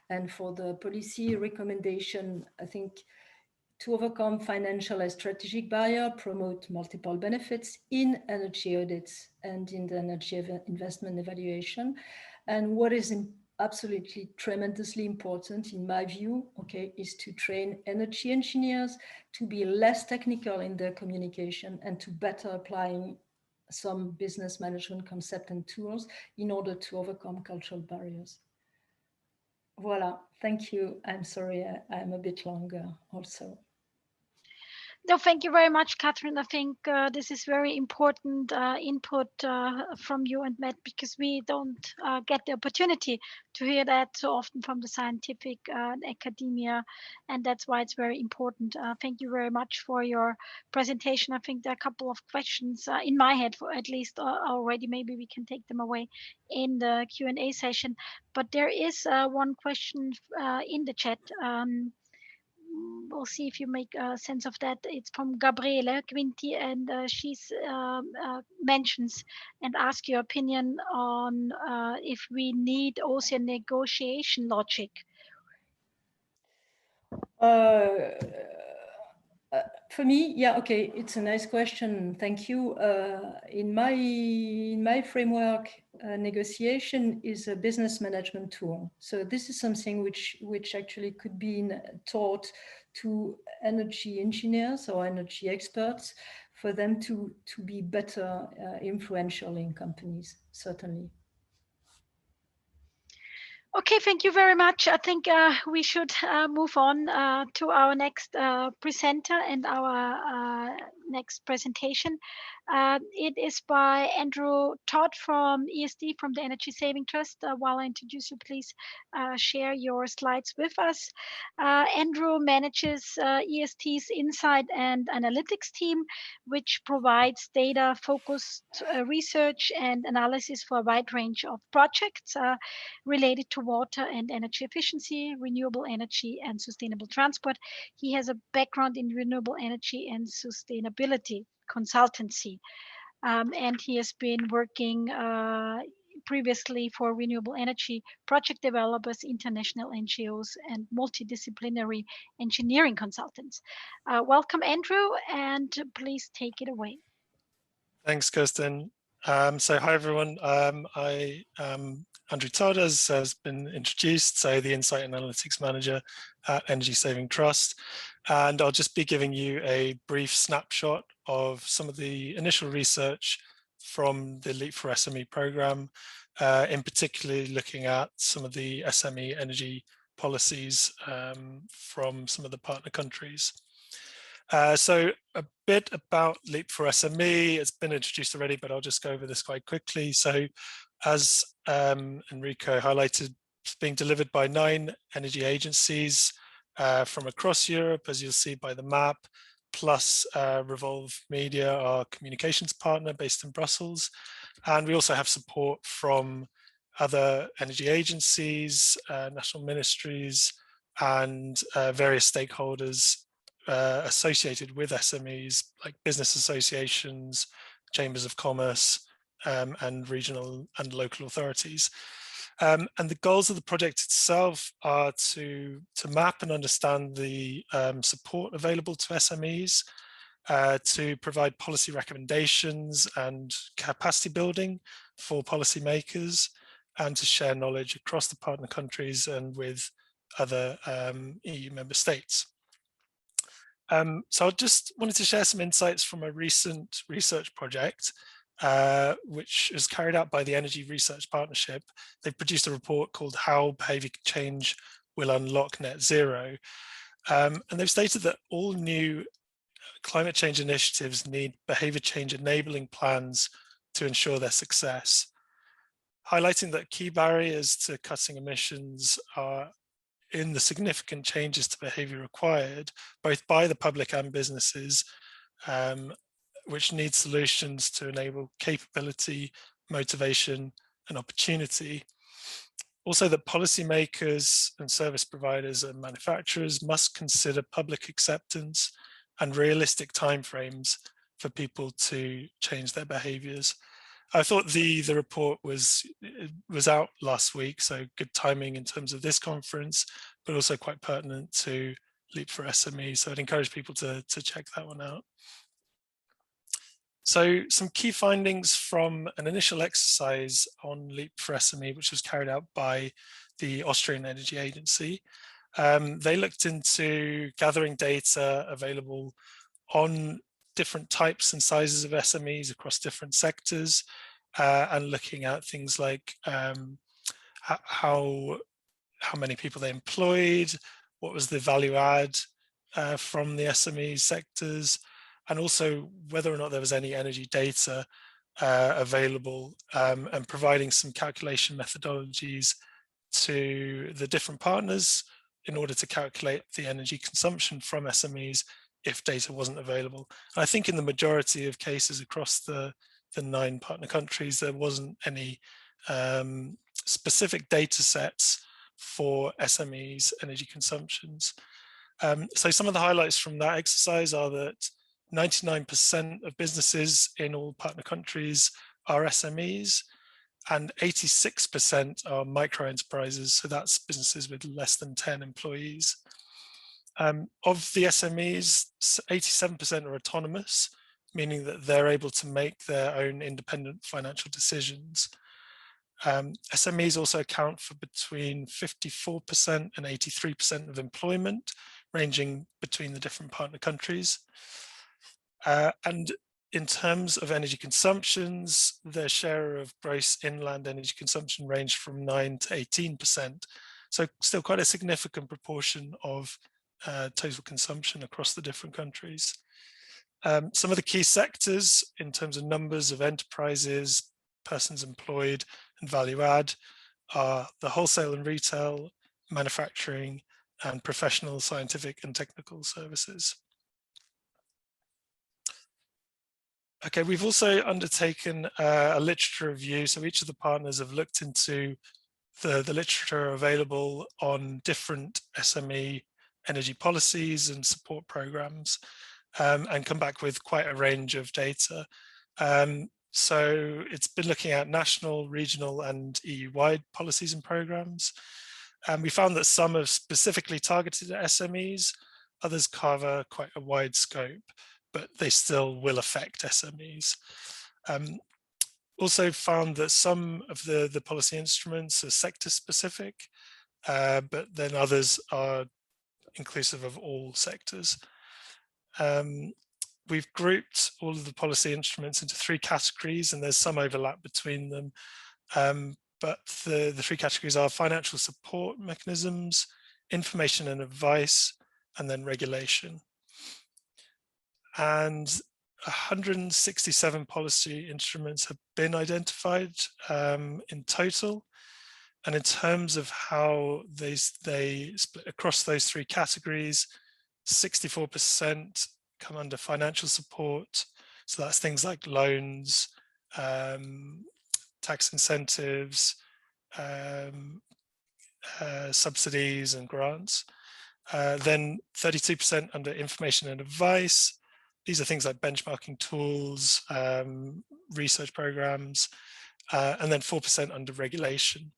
And for the policy recommendation, I think to overcome financial and strategic barrier, promote multiple benefits in energy audits and in the energy investment evaluation. And what is absolutely tremendously important in my view, okay, is to train energy engineers to be less technical in their communication and to better applying some business management concept and tools in order to overcome cultural barriers. Voila, thank you. I'm sorry, I'm a bit longer also. No, thank you very much, Catherine. I think this is very important input from you and Mette, because we don't get the opportunity to hear that so often from the scientific academia, and that's why it's very important. Thank you very much for your presentation. I think there are a couple of questions in my head, for at least already. Maybe we can take them away in the Q&A session. But there is one question in the chat. We'll see if you make sense of that. It's from Gabriele Quinti, and she's mentions and asks your opinion on if we need also negotiation logic. For me, yeah, okay, it's a nice question. Thank you. In my framework, negotiation is a business management tool. So this is something which actually could be taught to energy engineers or energy experts for them to be better influential in companies, certainly. Okay, thank you very much. I think we should move on to our next presenter and our next presentation. It is by Andrew Todd from ESD, from the Energy Saving Trust. While I introduce you, please share your slides with us. Andrew manages ESD's Insight and Analytics team, which provides data-focused research and analysis for a wide range of projects related to water and energy efficiency, renewable energy, and sustainable transport. He has a background in renewable energy and sustainability consultancy, and he has been working previously for renewable energy project developers, international NGOs, and multidisciplinary engineering consultants. Welcome, Andrew, and please take it away. Thanks, Kerstin. So hi, everyone. I am Andrew Todd, as has been introduced, so the Insight and Analytics Manager at Energy Saving Trust. And I'll just be giving you a brief snapshot of some of the initial research from the Leap for SME program, in particular looking at some of the SME energy policies from some of the partner countries. So a bit about Leap for SME. It's been introduced already, but I'll just go over this quite quickly. So as Enrico highlighted, it's being delivered by 9 energy agencies from across Europe, as you'll see by the map, plus Revolve Media, our communications partner based in Brussels. And we also have support from other energy agencies, national ministries, and various stakeholders associated with SMEs, like business associations, chambers of commerce, and regional and local authorities. And the goals of the project itself are to map and understand the support available to SMEs, to provide policy recommendations and capacity building for policymakers, and to share knowledge across the partner countries and with other EU member states. So I just wanted to share some insights from a recent research project, which was carried out by the Energy Research Partnership. They've produced a report called How Behaviour Change Will Unlock Net Zero. And they've stated that all new climate change initiatives need behaviour change enabling plans to ensure their success, highlighting that key barriers to cutting emissions are in the significant changes to behaviour required, both by the public and businesses, which need solutions to enable capability, motivation, and opportunity. Also, that policymakers and service providers and manufacturers must consider public acceptance and realistic timeframes for people to change their behaviours. I thought the report was out last week, so good timing in terms of this conference, but also quite pertinent to Leap for SME. So I'd encourage people to check that one out. So some key findings from an initial exercise on Leap for SME, which was carried out by the Austrian Energy Agency. They looked into gathering data available on different types and sizes of SMEs across different sectors, and looking at things like how many people they employed, what was the value add from the SME sectors, and also whether or not there was any energy data available, and providing some calculation methodologies to the different partners in order to calculate the energy consumption from SMEs if data wasn't available. And I think in the majority of cases across the 9 partner countries, there wasn't any specific data sets for SMEs energy consumptions. So some of the highlights from that exercise are that 99% of businesses in all partner countries are SMEs, and 86% are micro enterprises. So that's businesses with less than 10 employees. Of the SMEs, 87% are autonomous, meaning that they're able to make their own independent financial decisions. SMEs also account for between 54% and 83% of employment, ranging between the different partner countries. And in terms of energy consumptions, their share of gross inland energy consumption ranged from 9 to 18%. So still quite a significant proportion of total consumption across the different countries. Some of the key sectors in terms of numbers of enterprises, persons employed, and value add are the wholesale and retail, manufacturing, and professional, scientific, and technical services. Okay, we've also undertaken a literature review. So each of the partners have looked into the literature available on different SME energy policies and support programs, and come back with quite a range of data. So it's been looking at national, regional, and EU-wide policies and programs. And we found that some are specifically targeted at SMEs, others cover quite a wide scope, but they still will affect SMEs. Also found that some of the policy instruments are sector specific, but then others are inclusive of all sectors. We've grouped all of the policy instruments into 3 categories, and there's some overlap between them. But the 3 categories are financial support mechanisms, information and advice, and then regulation. And 167 policy instruments have been identified in total. And in terms of how they split across those 3 categories, 64% come under financial support. So that's things like loans, tax incentives, subsidies and grants. Then 32% under information and advice. These are things like benchmarking tools, research programs, and then 4% under regulation.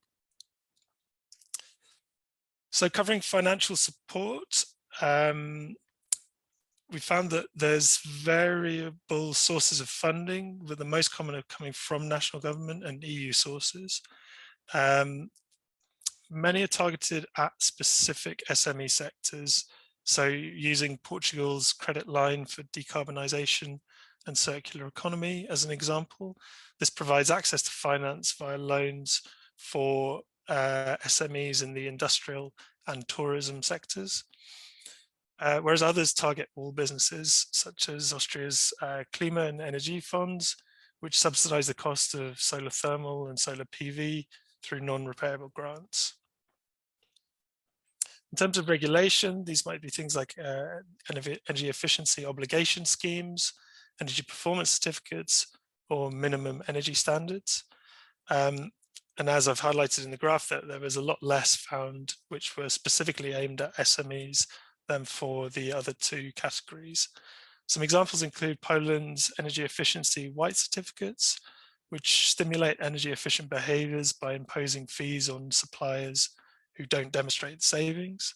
So covering financial support, we found that there's variable sources of funding, with the most common are coming from national government and EU sources. Many are targeted at specific SME sectors. So using Portugal's credit line for decarbonisation and circular economy as an example, this provides access to finance via loans for SMEs in the industrial and tourism sectors. Whereas others target all businesses, such as Austria's Klima and Energy funds, which subsidize the cost of solar thermal and solar PV through non-repairable grants. In terms of regulation, these might be things like energy efficiency obligation schemes, energy performance certificates, or minimum energy standards. And as I've highlighted in the graph, that there was a lot less found which were specifically aimed at SMEs than for the other two categories. Some examples include Poland's energy efficiency white certificates, which stimulate energy efficient behaviors by imposing fees on suppliers who don't demonstrate savings,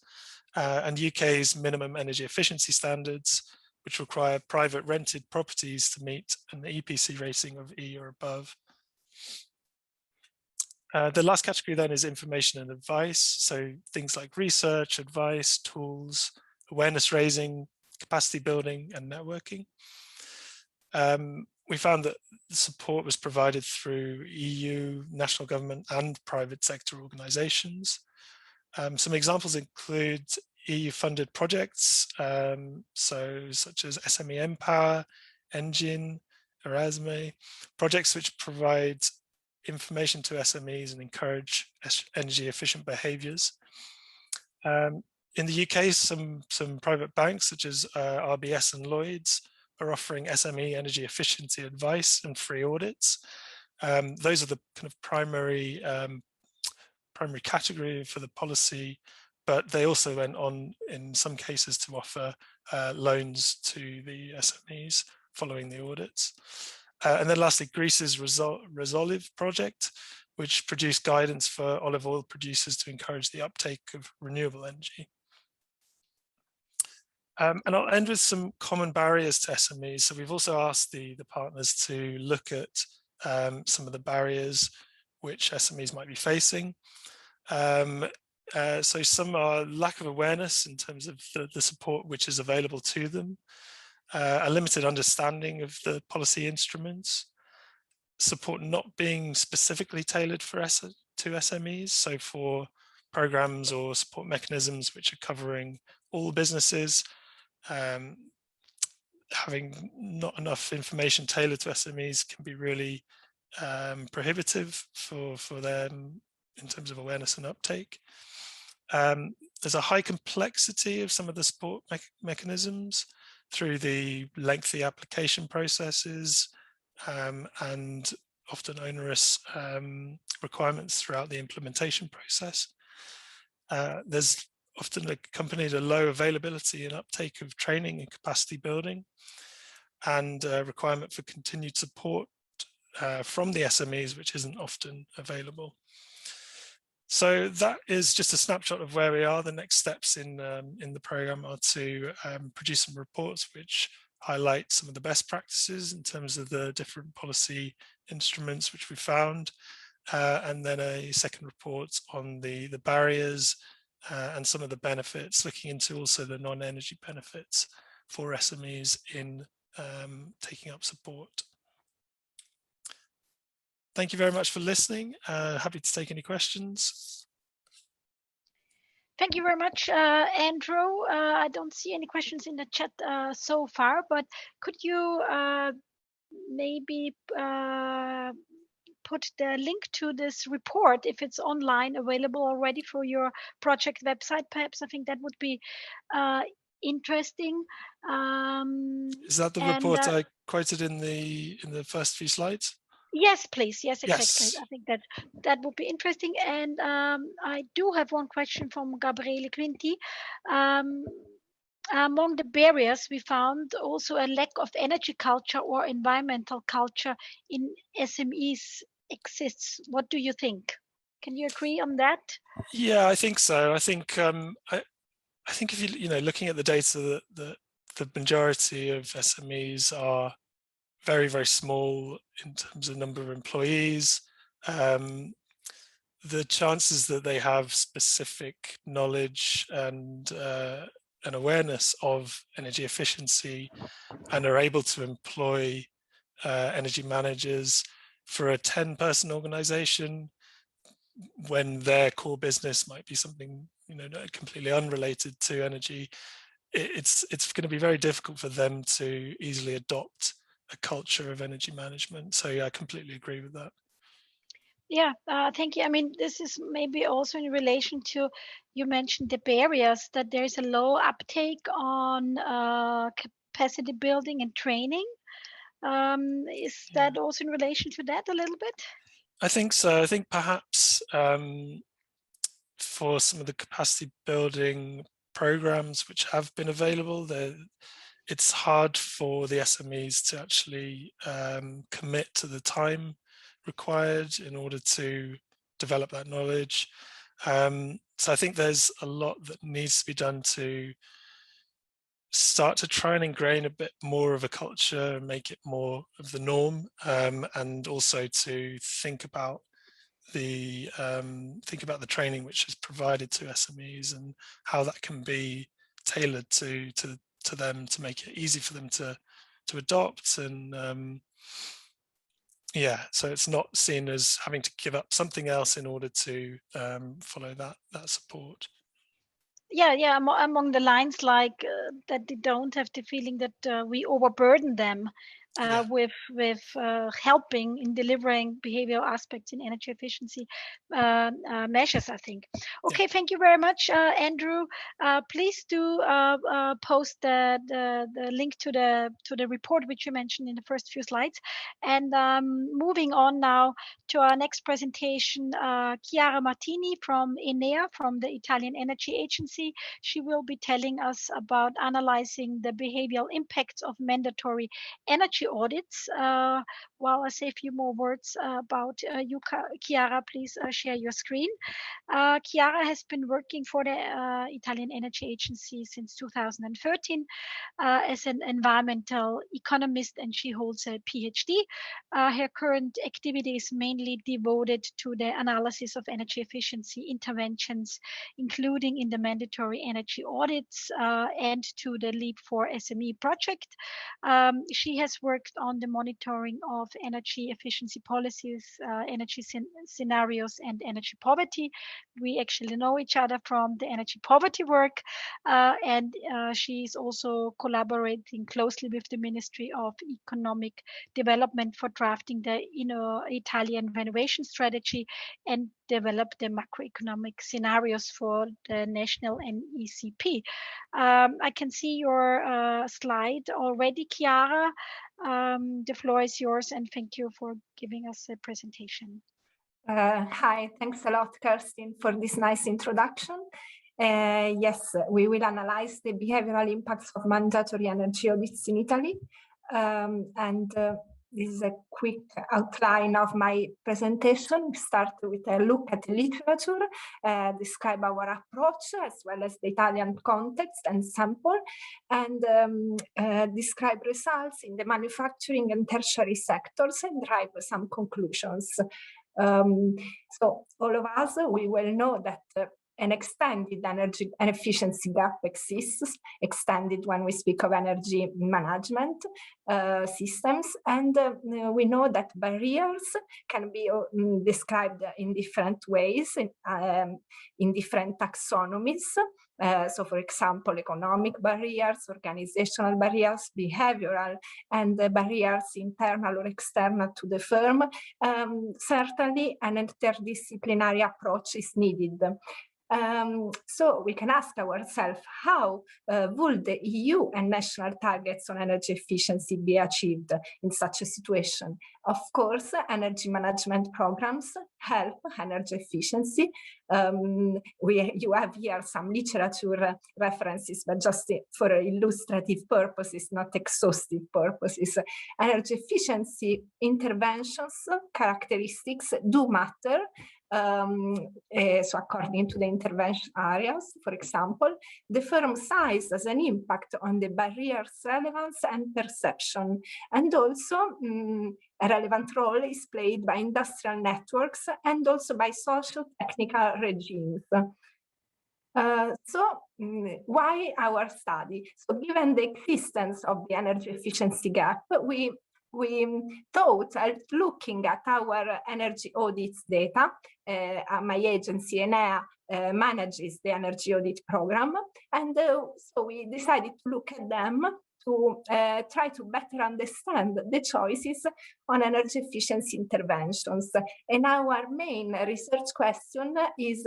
and UK's minimum energy efficiency standards, which require private rented properties to meet an EPC rating of E or above. The last category then is information and advice. So things like research, advice, tools, awareness raising, capacity building, and networking. We found that the support was provided through EU, national government, and private sector organisations. Some examples include EU-funded projects, such as SME Empower, Engine, Erasme, projects which provide information to SMEs and encourage energy efficient behaviours. In the UK, some private banks such as RBS and Lloyds are offering SME energy efficiency advice and free audits. Those are the kind of primary category for the policy, but they also went on in some cases to offer loans to the SMEs following the audits. And then lastly, Greece's Resolve project, which produced guidance for olive oil producers to encourage the uptake of renewable energy. And I'll end with some common barriers to SMEs. So we've also asked the partners to look at some of the barriers which SMEs might be facing. So some are lack of awareness in terms of the support which is available to them, a limited understanding of the policy instruments, support not being specifically tailored to SMEs. So for programs or support mechanisms which are covering all businesses, having not enough information tailored to SMEs can be really prohibitive for them in terms of awareness and uptake. There's a high complexity of some of the support mechanisms through the lengthy application processes and often onerous requirements throughout the implementation process. There's often accompanied a low availability and uptake of training and capacity building, and a requirement for continued support from the SMEs, which isn't often available. So that is just a snapshot of where we are. The next steps in the program are to produce some reports which highlight some of the best practices in terms of the different policy instruments which we found, and then a second report on the barriers and some of the benefits, looking into also the non-energy benefits for SMEs in taking up support. Thank you very much for listening. Happy to take any questions. Thank you very much, Andrew. I don't see any questions in the chat so far, but could you maybe put the link to this report, if it's online, available already for your project website? Perhaps I think that would be interesting. Is that the report I quoted in the first few slides? Yes, please. Yes, exactly. Yes. I think that would be interesting. And I do have one question from Gabriele Quinti. Among the barriers, we found also a lack of energy culture or environmental culture in SMEs exists. What do you think? Can you agree on that? Yeah, I think so. I think I think if you looking at the data, that the majority of SMEs are very, very small in terms of number of employees. the chances that they have specific knowledge and an awareness of energy efficiency and are able to employ energy managers for a 10-person organization when their core business might be something, you know, completely unrelated to energy, it's going to be very difficult for them to easily adopt a culture of energy management. So yeah, I completely agree with that. Yeah, thank you. I mean, this is maybe also in relation to, you mentioned the barriers, that there's a low uptake on capacity building and training. Is that also in relation to that a little bit? I think so. I think perhaps for some of the capacity building programs which have been available, it's hard for the SMEs to actually commit to the time required in order to develop that knowledge. So I think there's a lot that needs to be done to start to try and ingrain a bit more of a culture and make it more of the norm, and also to think about the training which is provided to SMEs and how that can be tailored to them to make it easy for them to adopt. And yeah, so it's not seen as having to give up something else in order to follow that support. Yeah, among the lines like that they don't have the feeling that we overburden them with helping in delivering behavioral aspects in energy efficiency measures, I think. Okay, thank you very much, Andrew. Please do post the link to the report which you mentioned in the first few slides. And moving on now to our next presentation, Chiara Martini from ENEA, from the Italian Energy Agency. She will be telling us about analyzing the behavioral impacts of mandatory energy audits. While I say a few more words about you, Chiara, please share your screen. Chiara has been working for the Italian Energy Agency since 2013 as an environmental economist, and she holds a PhD. Her current activity is mainly devoted to the analysis of energy efficiency interventions, including in the mandatory energy audits and to the Leap for SME project. She has worked on the monitoring of energy efficiency policies, energy scenarios, and energy poverty. We actually know each other from the energy poverty work, and she's also collaborating closely with the Ministry of Economic Development for drafting the Italian renovation strategy and develop the macroeconomic scenarios for the national NECP. I can see your slide already, Chiara. The floor is yours, and thank you for giving us a presentation. Hi, thanks a lot, Kerstin, for this nice introduction. Yes, we will analyze the behavioral impacts of mandatory energy audits in Italy. This is a quick outline of my presentation. We start with a look at the literature, describe our approach as well as the Italian context and sample, and describe results in the manufacturing and tertiary sectors and drive some conclusions. So all of us, we will know that an extended energy and efficiency gap exists, extended when we speak of energy management systems. And we know that barriers can be described in different ways, in different taxonomies. So for example, economic barriers, organizational barriers, behavioral, and barriers internal or external to the firm. Certainly an interdisciplinary approach is needed. So we can ask ourselves, how would the EU and national targets on energy efficiency be achieved in such a situation? Of course, energy management programs help energy efficiency. You have here some literature references, but just for illustrative purposes, not exhaustive purposes. Energy efficiency interventions characteristics do matter. So according to the intervention areas, for example, the firm size has an impact on the barrier's relevance and perception. And also a relevant role is played by industrial networks and also by social technical regimes. Why our study? So given the existence of the energy efficiency gap, we thought that looking at our energy audits data, my agency ENEA manages the energy audit program, and so we decided to look at them to try to better understand the choices on energy efficiency interventions. And our main research question is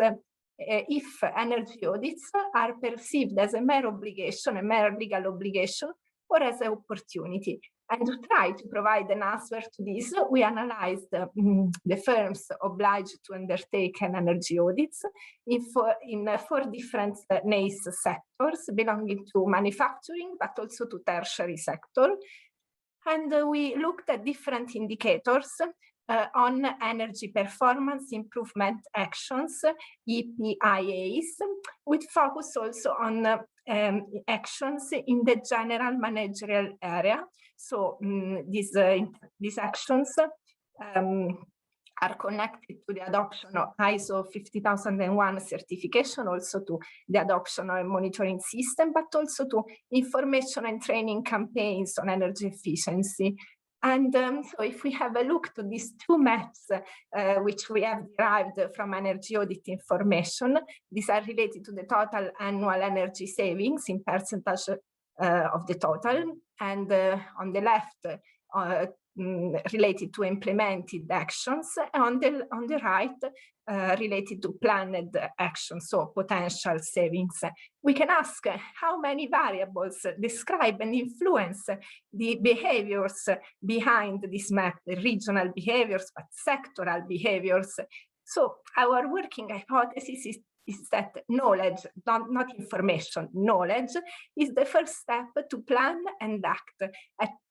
if energy audits are perceived as a mere obligation, a mere legal obligation, or as an opportunity. And to try to provide an answer to this, we analyzed the firms obliged to undertake an energy audits in four different NACE sectors belonging to manufacturing, but also to tertiary sector. And we looked at different indicators on energy performance improvement actions, EPIAs, with focus also on actions in the general managerial area. So these actions are connected to the adoption of ISO 50001 certification, also to the adoption of a monitoring system, but also to information and training campaigns on energy efficiency. And so if we have a look to these two maps, which we have derived from energy audit information, these are related to the total annual energy savings in percentage of the total, and on the left, related to implemented actions, on the right, related to planned actions, so potential savings. We can ask how many variables describe and influence the behaviors behind this map, the regional behaviors, but sectoral behaviors. So our working hypothesis is that knowledge, not information, knowledge is the first step to plan and act.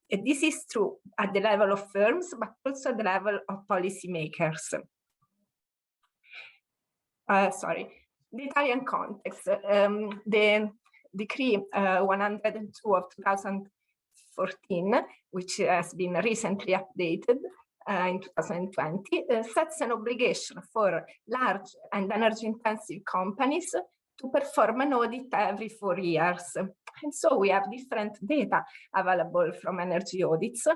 This is true at the level of firms, but also at the level of policymakers. The Italian context. The Decree 102 of 2014, which has been recently updated in 2020, sets an obligation for large and energy-intensive companies to perform an audit every 4 years. And so we have different data available from energy audits.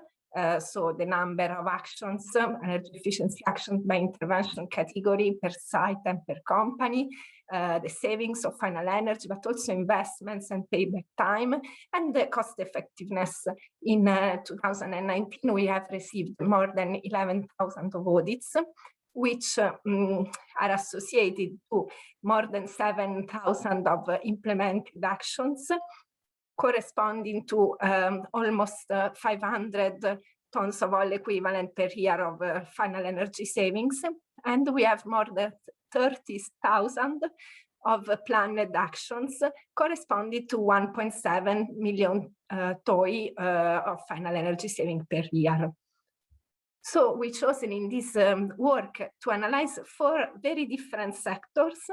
So the number of actions, energy efficiency actions by intervention category per site and per company, the savings of final energy, but also investments and payback time, and the cost effectiveness. In 2019, we have received more than 11,000 of audits, which are associated to more than 7,000 of implemented actions, corresponding to almost 500 tons of oil equivalent per year of final energy savings. And we have more than 30,000 of planned actions, corresponding to 1.7 million TOI of final energy saving per year. So we chosen in this work to analyze 4 very different sectors: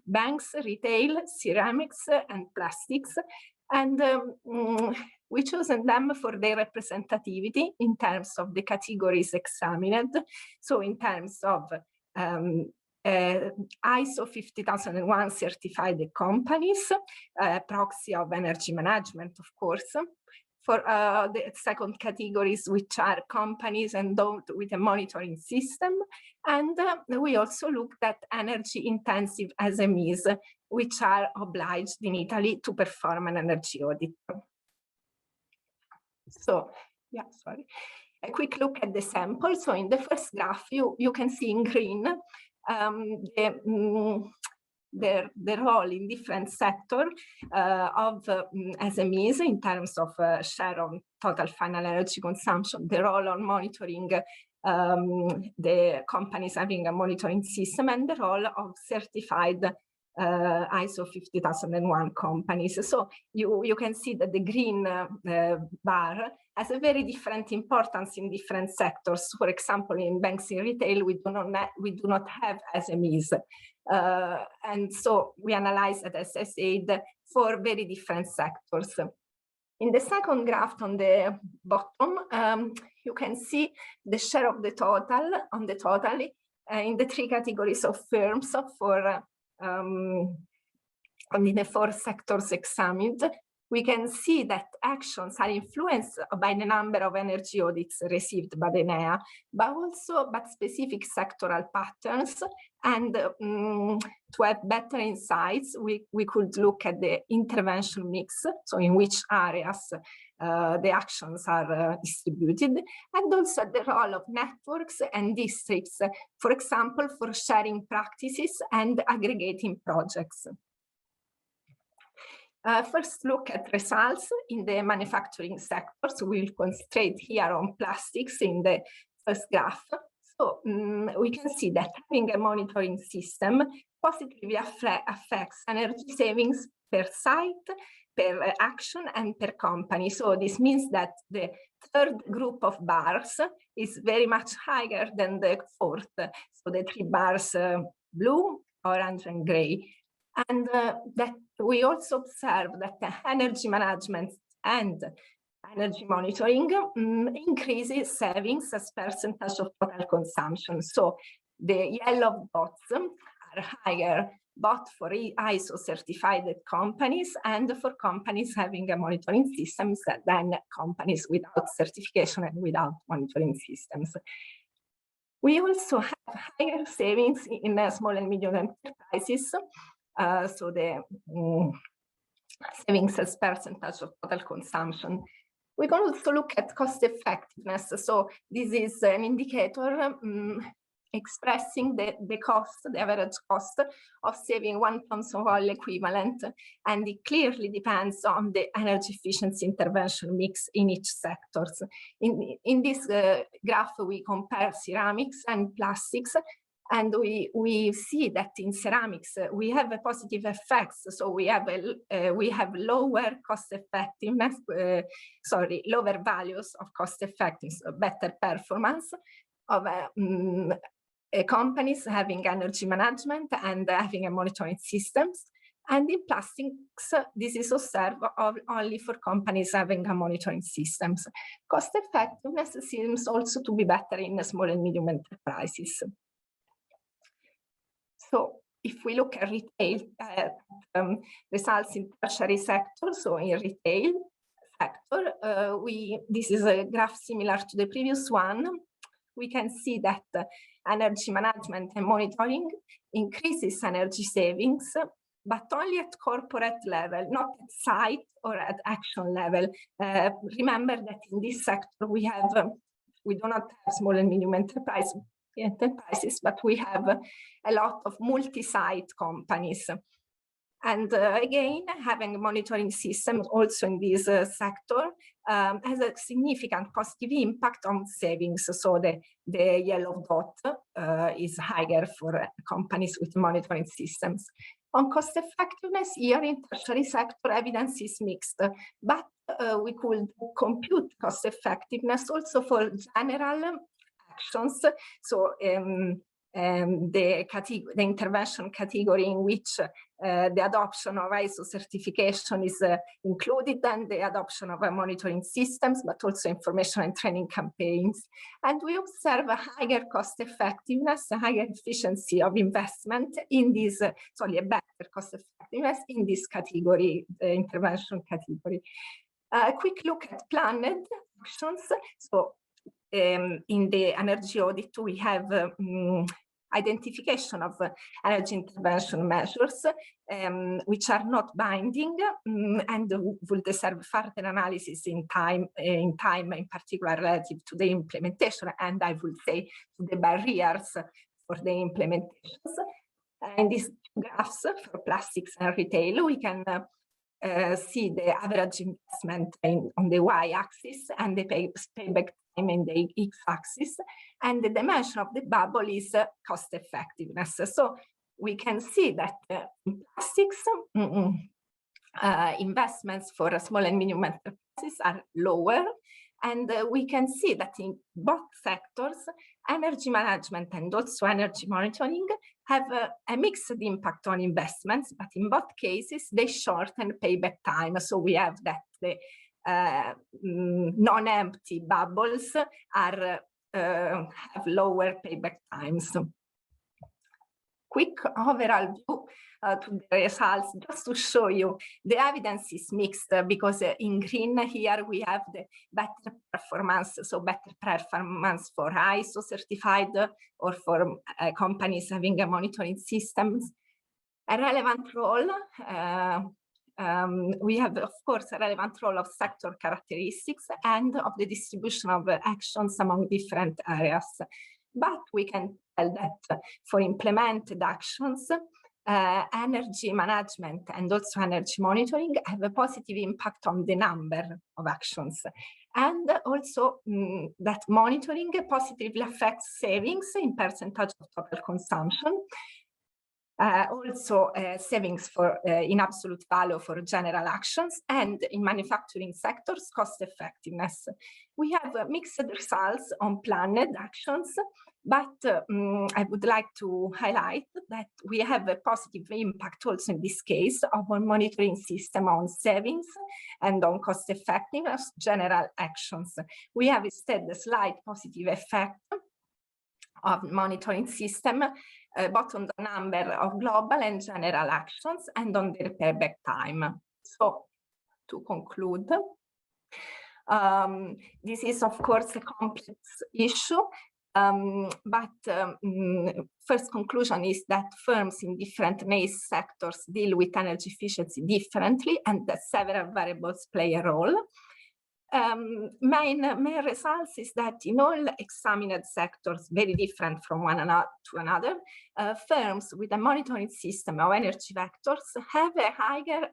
banks, retail, ceramics, and plastics. And we chosen them for their representativity in terms of the categories examined. So in terms of ISO 50001 certified companies, proxy of energy management, of course. For the second categories, which are companies endowed with a monitoring system. And we also looked at energy intensive SMEs, which are obliged in Italy to perform an energy audit. So, yeah, sorry. A quick look at the sample. So in the first graph, you can see in green the role in different sectors of SMEs in terms of share of total final energy consumption, the role on monitoring the companies having a monitoring system, and the role of certified ISO 50001 companies. So you can see that the green bar has a very different importance in different sectors. For example, in banks in retail, we do not have SMEs. And so we analyze it, as I said, for very different sectors. In the second graph on the bottom, you can see the share of the total on the total in the three categories of firms for in the 4 sectors examined. We can see that actions are influenced by the number of energy audits received by the ENEA, but also by specific sectoral patterns. And to have better insights, we could look at the intervention mix, so in which areas the actions are distributed, and also the role of networks and districts, for example, for sharing practices and aggregating projects. First, look at results in the manufacturing sector. So we'll concentrate here on plastics in the first graph. So we can see that having a monitoring system positively affects energy savings per site, per action, and per company. So this means that the third group of bars is very much higher than the fourth. So the 3 bars, blue, orange, and gray. And that we also observe that the energy management and energy monitoring increases savings as percentage of total consumption. So the yellow dots are higher both for ISO certified companies and for companies having a monitoring systems than companies without certification and without monitoring systems. We also have higher savings in small and medium enterprises. So the savings as percentage of total consumption. We can also look at cost effectiveness. So this is an indicator expressing the cost, the average cost of saving 1 ton of oil equivalent, and it clearly depends on the energy efficiency intervention mix in each sector. In this graph, we compare ceramics and plastics, and we see that in ceramics we have a positive effects. So we have lower cost effectiveness, lower values of cost effectiveness, better performance of companies having energy management and having a monitoring systems. And in plastics, this is observed only for companies having a monitoring systems. Cost effectiveness seems also to be better in small and medium enterprises. So if we look at retail results in tertiary sector, so in retail sector, this is a graph similar to the previous one. We can see that energy management and monitoring increases energy savings, but only at corporate level, not at site or at action level. Remember that in this sector we do not have small and medium enterprises, but we have a lot of multi-site companies. And again, having a monitoring system also in this sector has a significant positive impact on savings. So the yellow dot is higher for companies with monitoring systems. On cost effectiveness, here in tertiary sector, evidence is mixed, but we could compute cost effectiveness also for general actions. So the intervention category in which the adoption of ISO certification is included, and the adoption of monitoring systems, but also information and training campaigns. And we observe a higher cost effectiveness, a higher efficiency of investment in this, a better cost effectiveness in this category, the intervention category. A quick look at planned actions. So in the energy audit, we have identification of energy intervention measures, which are not binding and will deserve further analysis in time, in particular relative to the implementation, and I would say to the barriers for the implementations. In these graphs for plastics and retail, we can see the average investment on the y-axis and the payback time in the x-axis, and the dimension of the bubble is cost effectiveness. So we can see that in plastics, investments for small and medium enterprises are lower. And we can see that in both sectors, energy management and also energy monitoring have a mixed impact on investments, but in both cases, they shorten payback time. So we have that the non-empty bubbles are have lower payback times. Quick overall view to the results, just to show you the evidence is mixed, because in green here we have the better performance, so better performance for ISO certified or for companies having a monitoring systems. A relevant role, we have of course a relevant role of sector characteristics and of the distribution of actions among different areas. But we can tell that for implemented actions, energy management and also energy monitoring have a positive impact on the number of actions. And also that monitoring positively affects savings in percentage of total consumption. Also savings for in absolute value for general actions, and in manufacturing sectors, cost effectiveness. We have mixed results on planned actions, but I would like to highlight that we have a positive impact also in this case of our monitoring system on savings and on cost effectiveness general actions. We have instead a slight positive effect of monitoring system both on the number of global and general actions and on the payback time. So to conclude, this is of course a complex issue, but first conclusion is that firms in different MES sectors deal with energy efficiency differently, and that several variables play a role. Main results is that in all examined sectors, very different from one to another, firms with a monitoring system of energy vectors have a higher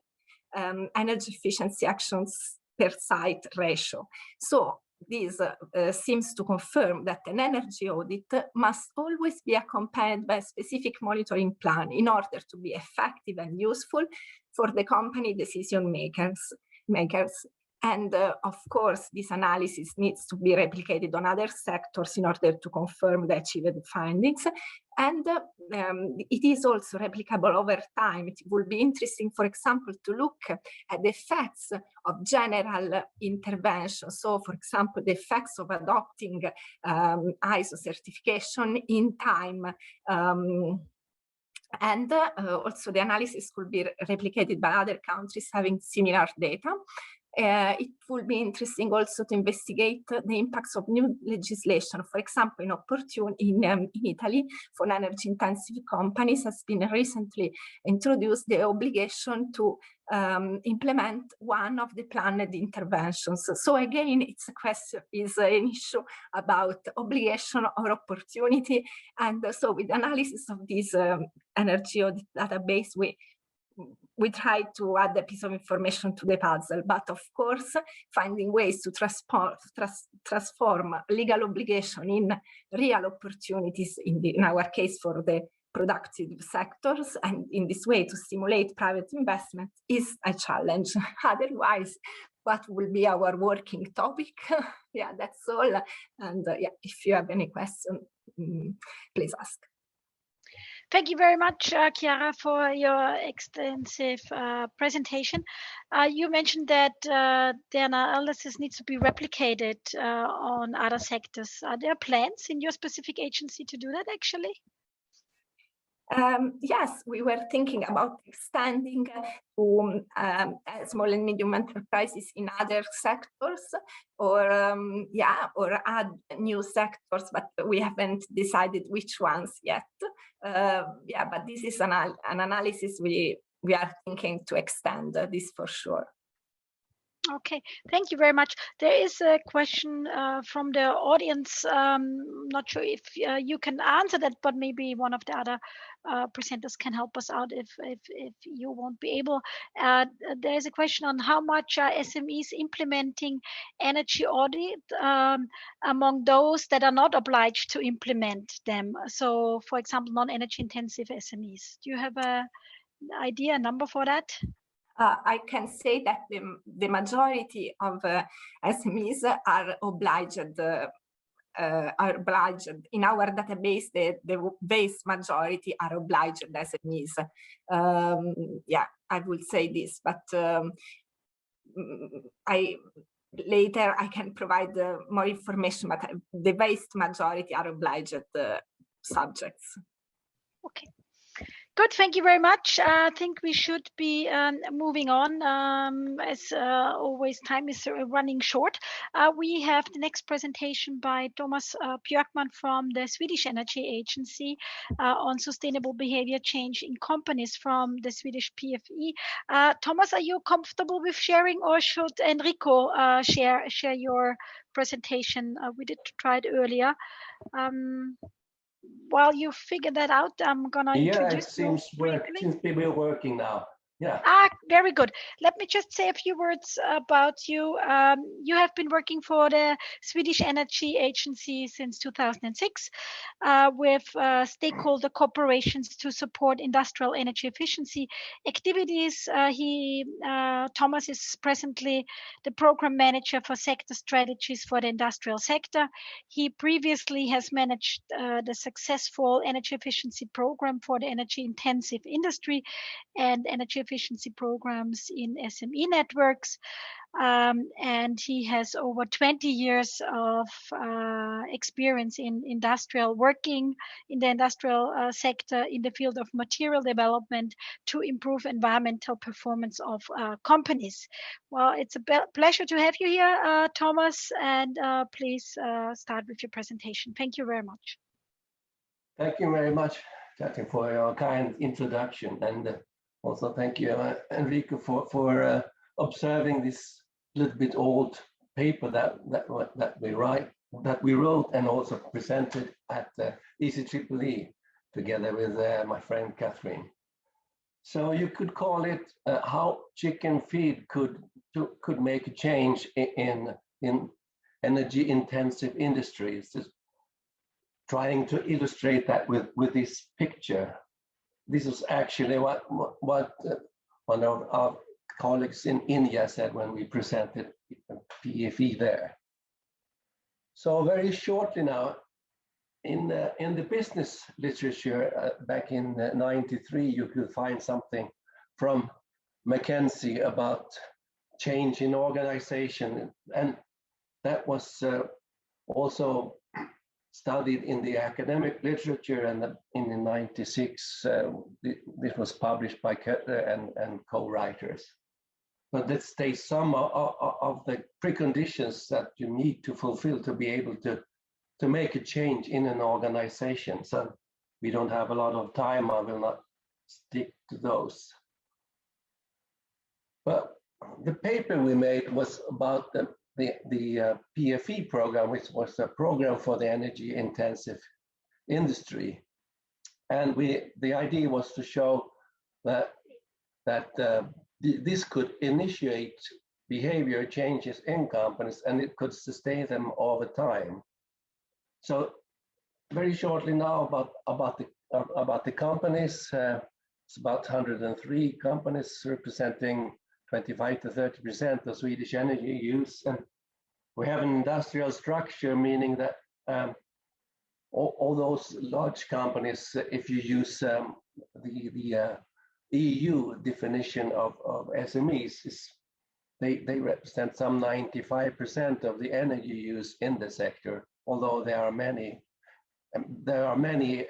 energy efficiency actions per site ratio. So this seems to confirm that an energy audit must always be accompanied by a specific monitoring plan in order to be effective and useful for the company decision makers. And of course, this analysis needs to be replicated on other sectors in order to confirm the achieved findings. And it is also replicable over time. It will be interesting, for example, to look at the effects of general intervention. So, for example, the effects of adopting ISO certification in time. And also the analysis could be replicated by other countries having similar data. It will be interesting also to investigate the impacts of new legislation. For example, in Italy, for energy-intensive companies, has been recently introduced the obligation to implement one of the planned interventions. So again, it's a question, is an issue about obligation or opportunity. And so with analysis of this energy audit database, we try to add a piece of information to the puzzle, but of course, finding ways to transform legal obligation in real opportunities, in our case for the productive sectors, and in this way to stimulate private investment is a challenge. Otherwise, what will be our working topic? Yeah, that's all. And yeah, if you have any question, please ask. Thank you very much, Chiara, for your extensive presentation. You mentioned that the analysis needs to be replicated on other sectors. Are there plans in your specific agency to do that, actually? Yes, we were thinking about extending to small and medium enterprises in other sectors, or or add new sectors, but we haven't decided which ones yet. But this is an analysis we are thinking to extend this for sure. Okay, thank you very much. There is a question from the audience. Not sure if you can answer that, but maybe one of the other presenters can help us out if you won't be able. There is a question on how much are SMEs implementing energy audit among those that are not obliged to implement them. So, for example, non-energy intensive SMEs. Do you have a idea, a number for that? I can say that the majority of SMEs are obliged in our database. The vast majority are obliged SMEs. Yeah, I would say this, but later I can provide more information. But the vast majority are obliged subjects. Okay. Good, thank you very much. I think we should be moving on. As always, time is running short. We have the next presentation by Thomas Bjorkman from the Swedish Energy Agency on sustainable behavior change in companies from the Swedish PFE. Thomas, are you comfortable with sharing, or should Enrico share your presentation? We did try it earlier. While you figure that out, I'm gonna introduce it seems to be working now. Yeah. Very good. Let me just say a few words about you. You have been working for the Swedish Energy Agency since 2006 with stakeholder corporations to support industrial energy efficiency activities. Thomas is presently the program manager for sector strategies for the industrial sector. He previously has managed the successful energy efficiency program for the energy intensive industry and energy efficiency programs in SME networks. And he has over 20 years of experience in working in the industrial sector in the field of material development to improve environmental performance of companies. Well, it's a pleasure to have you here, Thomas, and please start with your presentation. Thank you very much. Thank you very much, Catherine, for your kind introduction, and also thank you, Enrico, for observing this little bit old paper that we wrote and also presented at ECEEE together with my friend Catherine. So you could call it how chicken feed could make a change in energy intensive industries. Just trying to illustrate that with this picture. This is actually what one of our colleagues in ENEA said when we presented PFE there. So very shortly now, in the business literature back in '93, you could find something from McKinsey about change in organization, and that was also studied in the academic literature, and in '96 this was published by Kerstin and co-writers. But that states some of the preconditions that you need to fulfill to be able to make a change in an organization. So we don't have a lot of time, I will not stick to those. But the paper we made was about the PFE program, which was a program for the energy intensive industry. And the idea was to show that this could initiate behavior changes in companies, and it could sustain them over time. So very shortly now about the companies, it's about 103 companies representing 25 to 30% of Swedish energy use, and we have an industrial structure, meaning that all those large companies, if you use the EU definition of SMEs, they represent some 95% of the energy use in the sector, although there are many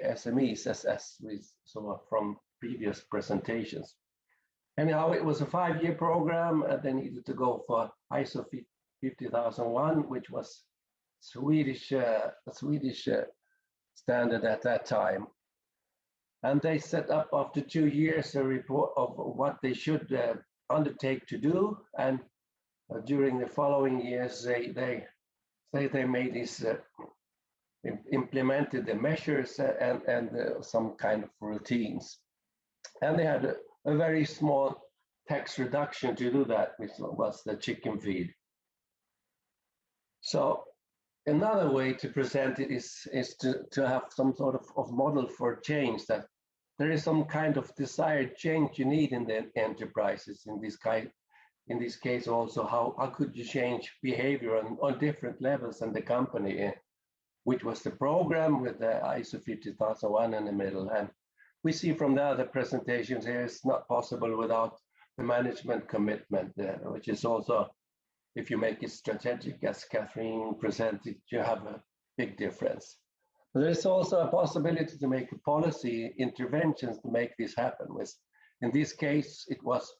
SMEs, as we saw from previous presentations. Anyhow, it was a 5-year program. They needed to go for ISO 50001, which was a Swedish standard at that time. And they set up after 2 years a report of what they should undertake to do. And during the following years, they made this, implemented the measures and some kind of routines. And they had a very small tax reduction to do that, which was the chicken feed. So another way to present it is to have some sort of model for change, that there is some kind of desired change you need in the enterprises. In this case also, how could you change behavior on different levels in the company, which was the program with the ISO 50001 in the middle. And we see from the other presentations here, it's not possible without the management commitment, which is also, if you make it strategic, as Catherine presented, you have a big difference. There's also a possibility to make policy interventions to make this happen. In this case, it was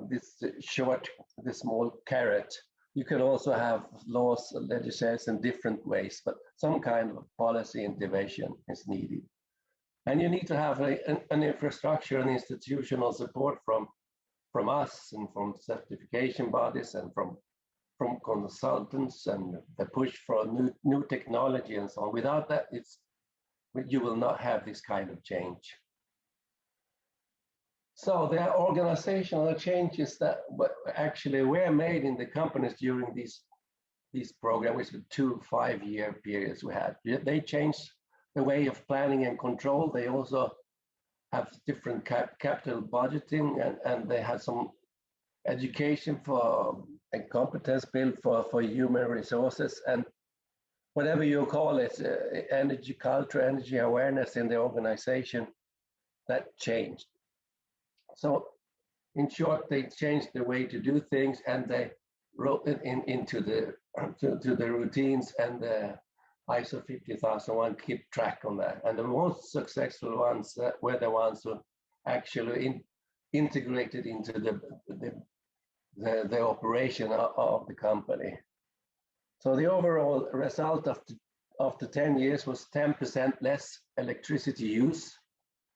this small carrot. You can also have laws, legislation in different ways, but some kind of policy intervention is needed. And you need to have an infrastructure and institutional support from us and from certification bodies and from consultants, and the push for new technology and so on. Without that, you will not have this kind of change. So there are organizational changes that actually were made in the companies during these programs, which were 2 5-year periods we had. They changed the way of planning and control. They also have different capital budgeting, and they had some education for a competence build for human resources, and whatever you call it, energy culture, energy awareness in the organization, that changed. So in short, they changed the way to do things, and they wrote it into the routines, and the ISO 50001 keep track on that. And the most successful ones were the ones who actually integrated into the operation of the company. So the overall result after 10 years was 10% less electricity use,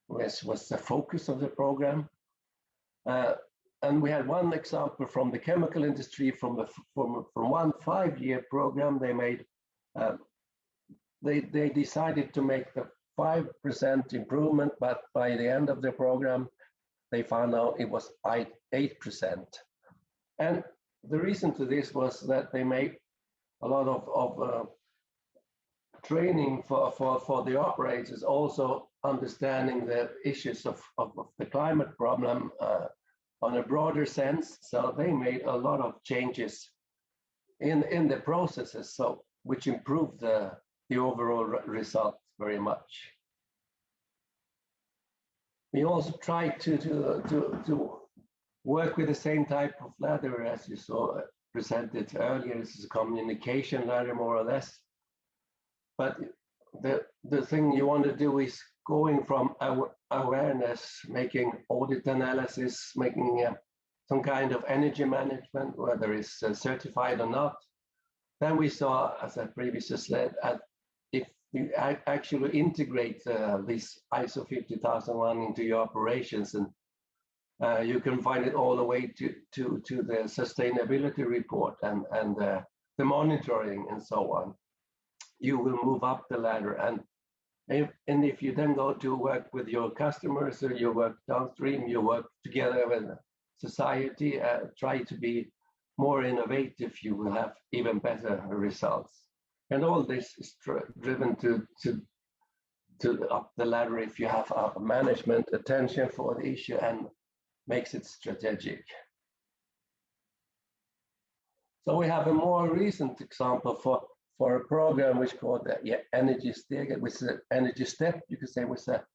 which was the focus of the program. And we had one example from the chemical industry. From one 5-year program, they made they decided to make the 5% improvement, but by the end of the program, they found out it was 8%. And the reason to this was that they made a lot of training for the operators, also understanding the issues of the climate problem on a broader sense. So they made a lot of changes in the processes, so which improved the overall result very much. We also tried to work with the same type of ladder as you saw presented earlier. This is a communication ladder, more or less. But the thing you want to do is going from awareness, making audit analysis, making some kind of energy management, whether it's certified or not. Then we saw, as I previously said, if you actually integrate this ISO 50001 into your operations, and you can find it all the way to the sustainability report and the monitoring and so on. You will move up the ladder, and if you then go to work with your customers, or you work downstream, you work together with society, try to be more innovative, you will have even better results. And all this is driven to up the ladder if you have a management attention for the issue and makes it strategic. So we have a more recent example for a program which called the Energy Steg, which is an energy step, you could say, was a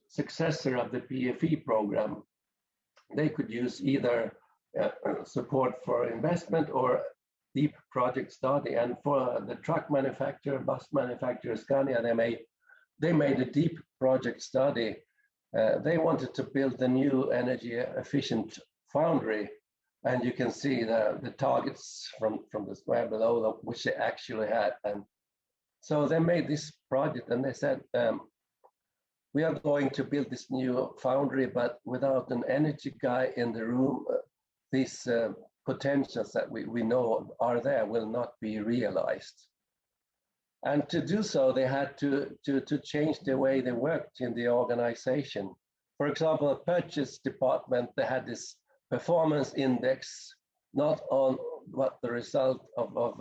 successor of the PFE program. They could use either support for investment or deep project study. And for the truck manufacturer, bus manufacturer, Scania, they made a deep project study. They wanted to build a new energy efficient foundry. And you can see the targets from the square below, which they actually had. And so they made this project, and they said, we are going to build this new foundry, but without an energy guy in the room, this potentials that we know are there will not be realized. And to do so, they had to change the way they worked in the organization. For example, the purchase department, they had this performance index, not on what the result of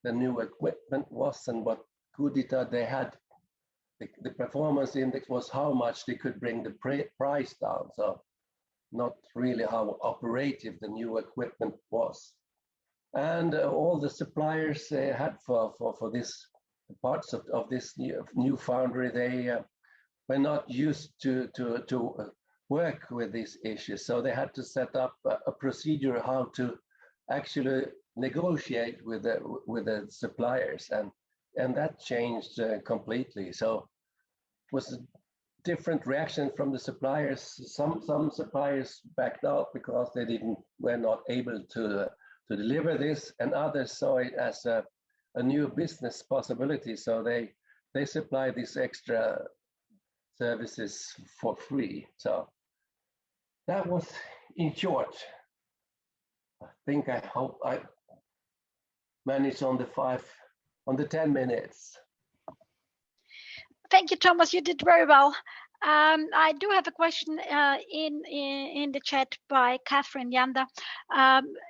the new equipment was and what good they had. The performance index was how much they could bring the price down. So not really how operative the new equipment was. And all the suppliers had for this parts of this new foundry, they were not used to work with these issues. So they had to set up a procedure how to actually negotiate with the suppliers, and that changed completely. So it was a different reaction from the suppliers. Some suppliers backed out because they were not able to deliver this, and others saw it as a new business possibility. So they supply these extra services for free. So that was in short. I hope I managed on the 10 minutes. Thank you, Thomas. You did very well. I do have a question in the chat by Catherine Yanda.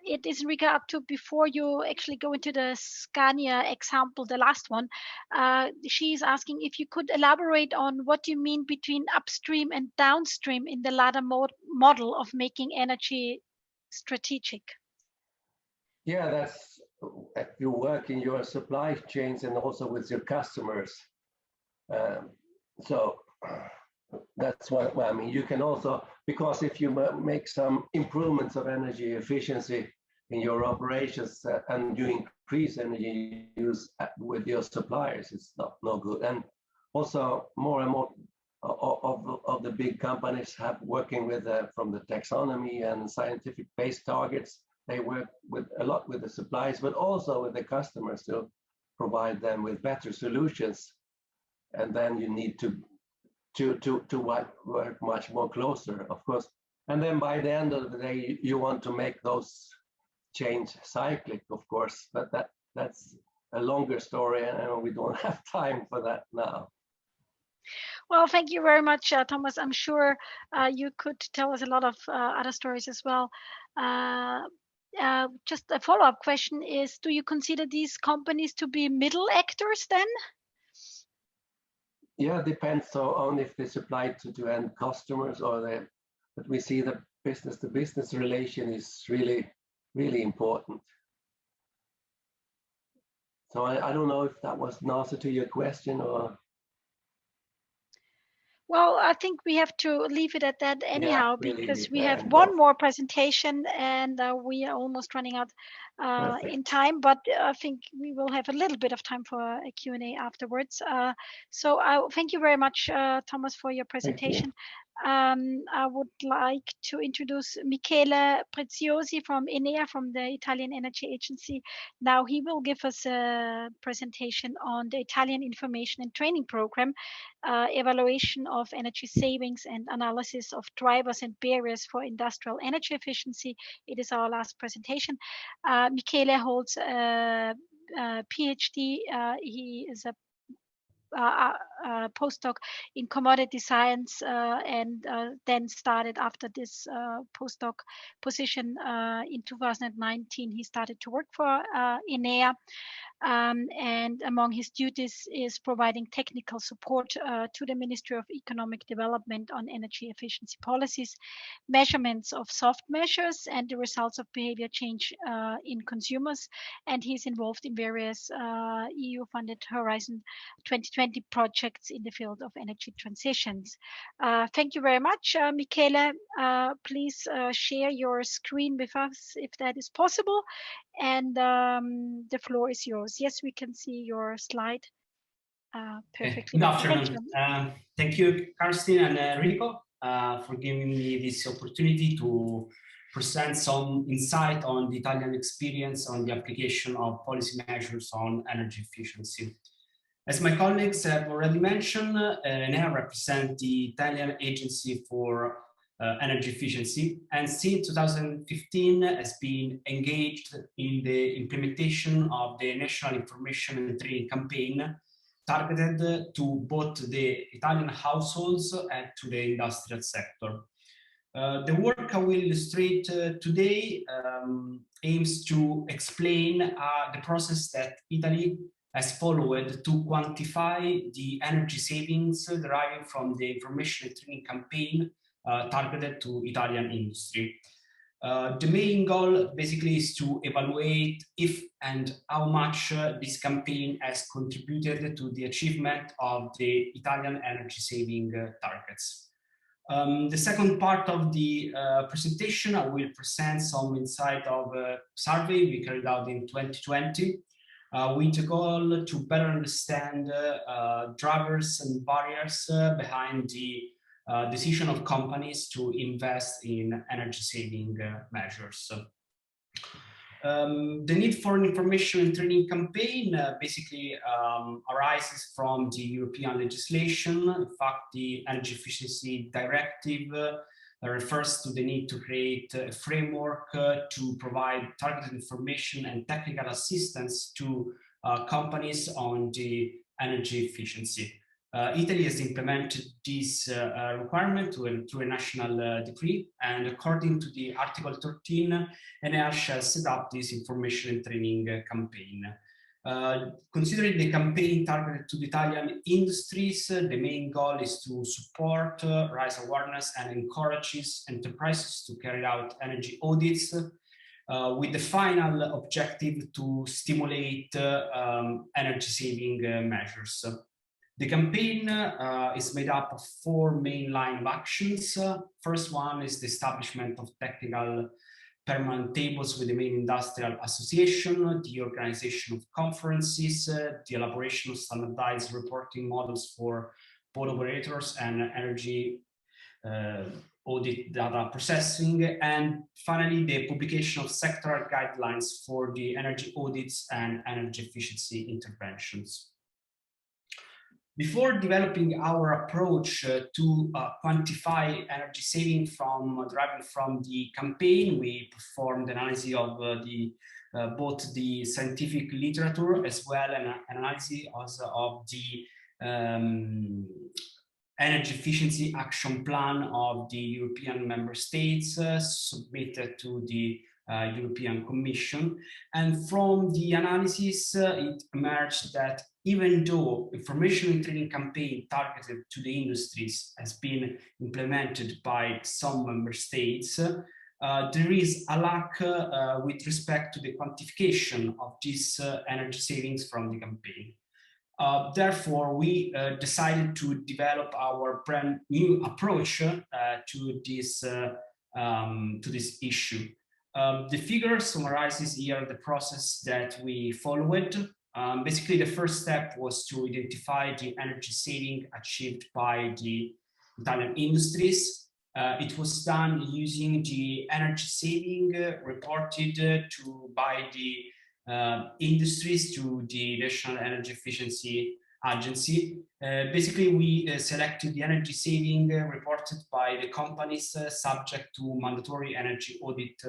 It is in regard to, before you actually go into the Scania example, the last one, she's asking if you could elaborate on what you mean between upstream and downstream in the latter model of making energy strategic. Yeah, that's if you work in your supply chains and also with your customers. So that's what I mean. You can also, because if you make some improvements of energy efficiency in your operations and you increase energy use with your suppliers, it's no good. And also more and more of the big companies have working with from the taxonomy and scientific-based targets. They work a lot with the suppliers, but also with the customers to provide them with better solutions. And then you need to work much more closer, of course. And then by the end of the day, you want to make those change cyclic, of course. But that's a longer story, and we don't have time for that now. Well, thank you very much, Thomas. I'm sure you could tell us a lot of other stories as well. Just a follow-up question is, do you consider these companies to be middle actors then? Yeah, it depends on if they supply to end customers or but we see the business-to-business relation is really, really important. So I don't know if that was an answer to your question or. Well, I think we have to leave it at that anyhow, because we have one more presentation and we are almost running out in time, but I think we will have a little bit of time for a Q&A afterwards. So I thank you very much, Thomas, for your presentation. I would like to introduce Michele Preziosi from ENEA, from the Italian Energy Agency. Now he will give us a presentation on the Italian Information and Training Program, evaluation of energy savings and analysis of drivers and barriers for industrial energy efficiency. It is our last presentation. Michele holds a PhD. He is a postdoc in commodity science and then started, after this postdoc position in 2019, he started to work for ENEA. And among his duties is providing technical support to the Ministry of Economic Development on energy efficiency policies, measurements of soft measures, and the results of behavior change in consumers. And he's involved in various EU-funded Horizon 2020 projects in the field of energy transitions. Thank you very much, Michele. Please share your screen with us if that is possible. And the floor is yours. Yes, we can see your slide perfectly. Good afternoon. Thank you, Kerstin and Enrico, for giving me this opportunity to present some insight on the Italian experience on the application of policy measures on energy efficiency. As my colleagues have already mentioned, ENEA represents the Italian Agency for energy efficiency, and since 2015 has been engaged in the implementation of the National Information and Training Campaign targeted to both the Italian households and to the industrial sector. The work I will illustrate today aims to explain the process that Italy has followed to quantify the energy savings deriving from the information and training campaign targeted to Italian industry. The main goal basically is to evaluate if and how much this campaign has contributed to the achievement of the Italian energy saving targets. The second part of the presentation, I will present some insight of a survey we carried out in 2020 with the goal to better understand drivers and barriers behind the decision of companies to invest in energy saving measures. The need for an information and training campaign basically arises from the European legislation. In fact, the Energy Efficiency Directive refers to the need to create a framework to provide targeted information and technical assistance to companies on the energy efficiency. Italy has implemented this requirement through a national decree, and according to the Article 13, ENEA shall set up this information and training campaign. Considering the campaign targeted to the Italian industries, the main goal is to support, raise awareness, and encourages enterprises to carry out energy audits with the final objective to stimulate energy saving measures. The campaign is made up of 4 main line of actions. First one is the establishment of technical permanent tables with the main industrial association, the organization of conferences, the elaboration of standardized reporting models for both operators and energy audit data processing, and finally the publication of sectoral guidelines for the energy audits and energy efficiency interventions. Before developing our approach to quantify energy saving deriving from the campaign, we performed analysis of both the scientific literature as well as an analysis of the energy efficiency action plan of the European member states submitted to the European Commission. And from the analysis, it emerged that even though information and training campaign targeted to the industries has been implemented by some member states, there is a lack with respect to the quantification of these energy savings from the campaign. Therefore, we decided to develop our brand new approach to this issue. The figure summarizes here the process that we followed. Basically, the first step was to identify the energy saving achieved by the Italian industries. It was done using the energy saving reported by the industries to the National Energy Efficiency Agency. Basically, we selected the energy saving reported by the companies subject to mandatory energy audit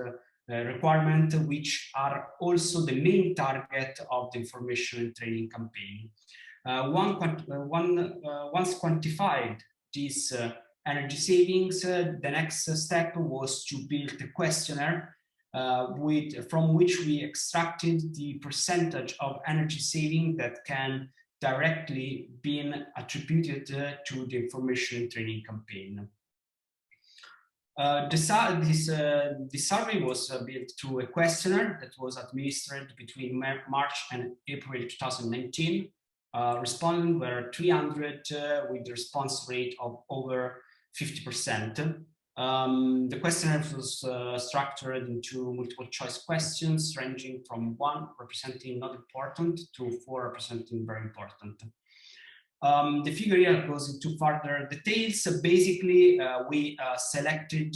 requirement, which are also the main target of the information and training campaign. Once quantified these energy savings, the next step was to build a questionnaire from which we extracted the percentage of energy saving that can directly be attributed to the information and training campaign. This survey was built through a questionnaire that was administered between March and April 2019. Respondents were 300 with the response rate of over 50%. The questionnaire was structured into multiple choice questions ranging from 1 representing not important to 4 representing very important. The figure here goes into further details. Basically, we selected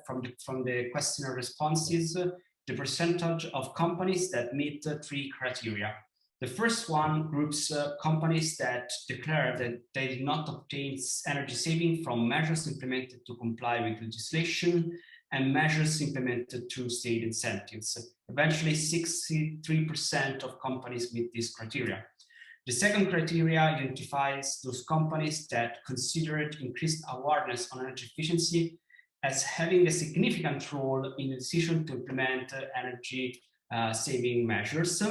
from the questionnaire responses the percentage of companies that meet 3 criteria. The first one groups companies that declare that they did not obtain energy saving from measures implemented to comply with legislation and measures implemented through state incentives. Eventually, 63% of companies meet this criteria. The second criteria identifies those companies that considered increased awareness on energy efficiency as having a significant role in the decision to implement energy saving measures.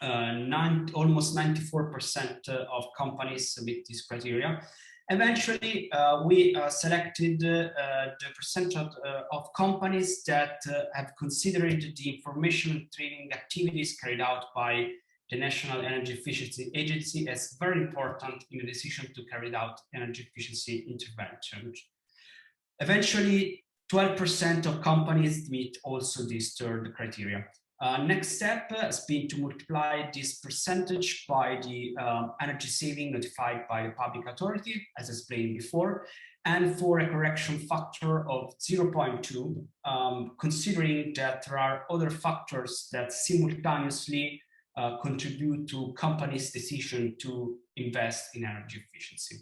Almost 94% of companies meet this criteria. Eventually, we selected the percentage of companies that have considered the information and training activities carried out by the National Energy Efficiency Agency as very important in the decision to carry out energy efficiency interventions. Eventually, 12% of companies meet also this third criteria. Next step has been to multiply this percentage by the energy saving notified by the public authority, as explained before, and for a correction factor of 0.2, considering that there are other factors that simultaneously contribute to companies' decision to invest in energy efficiency.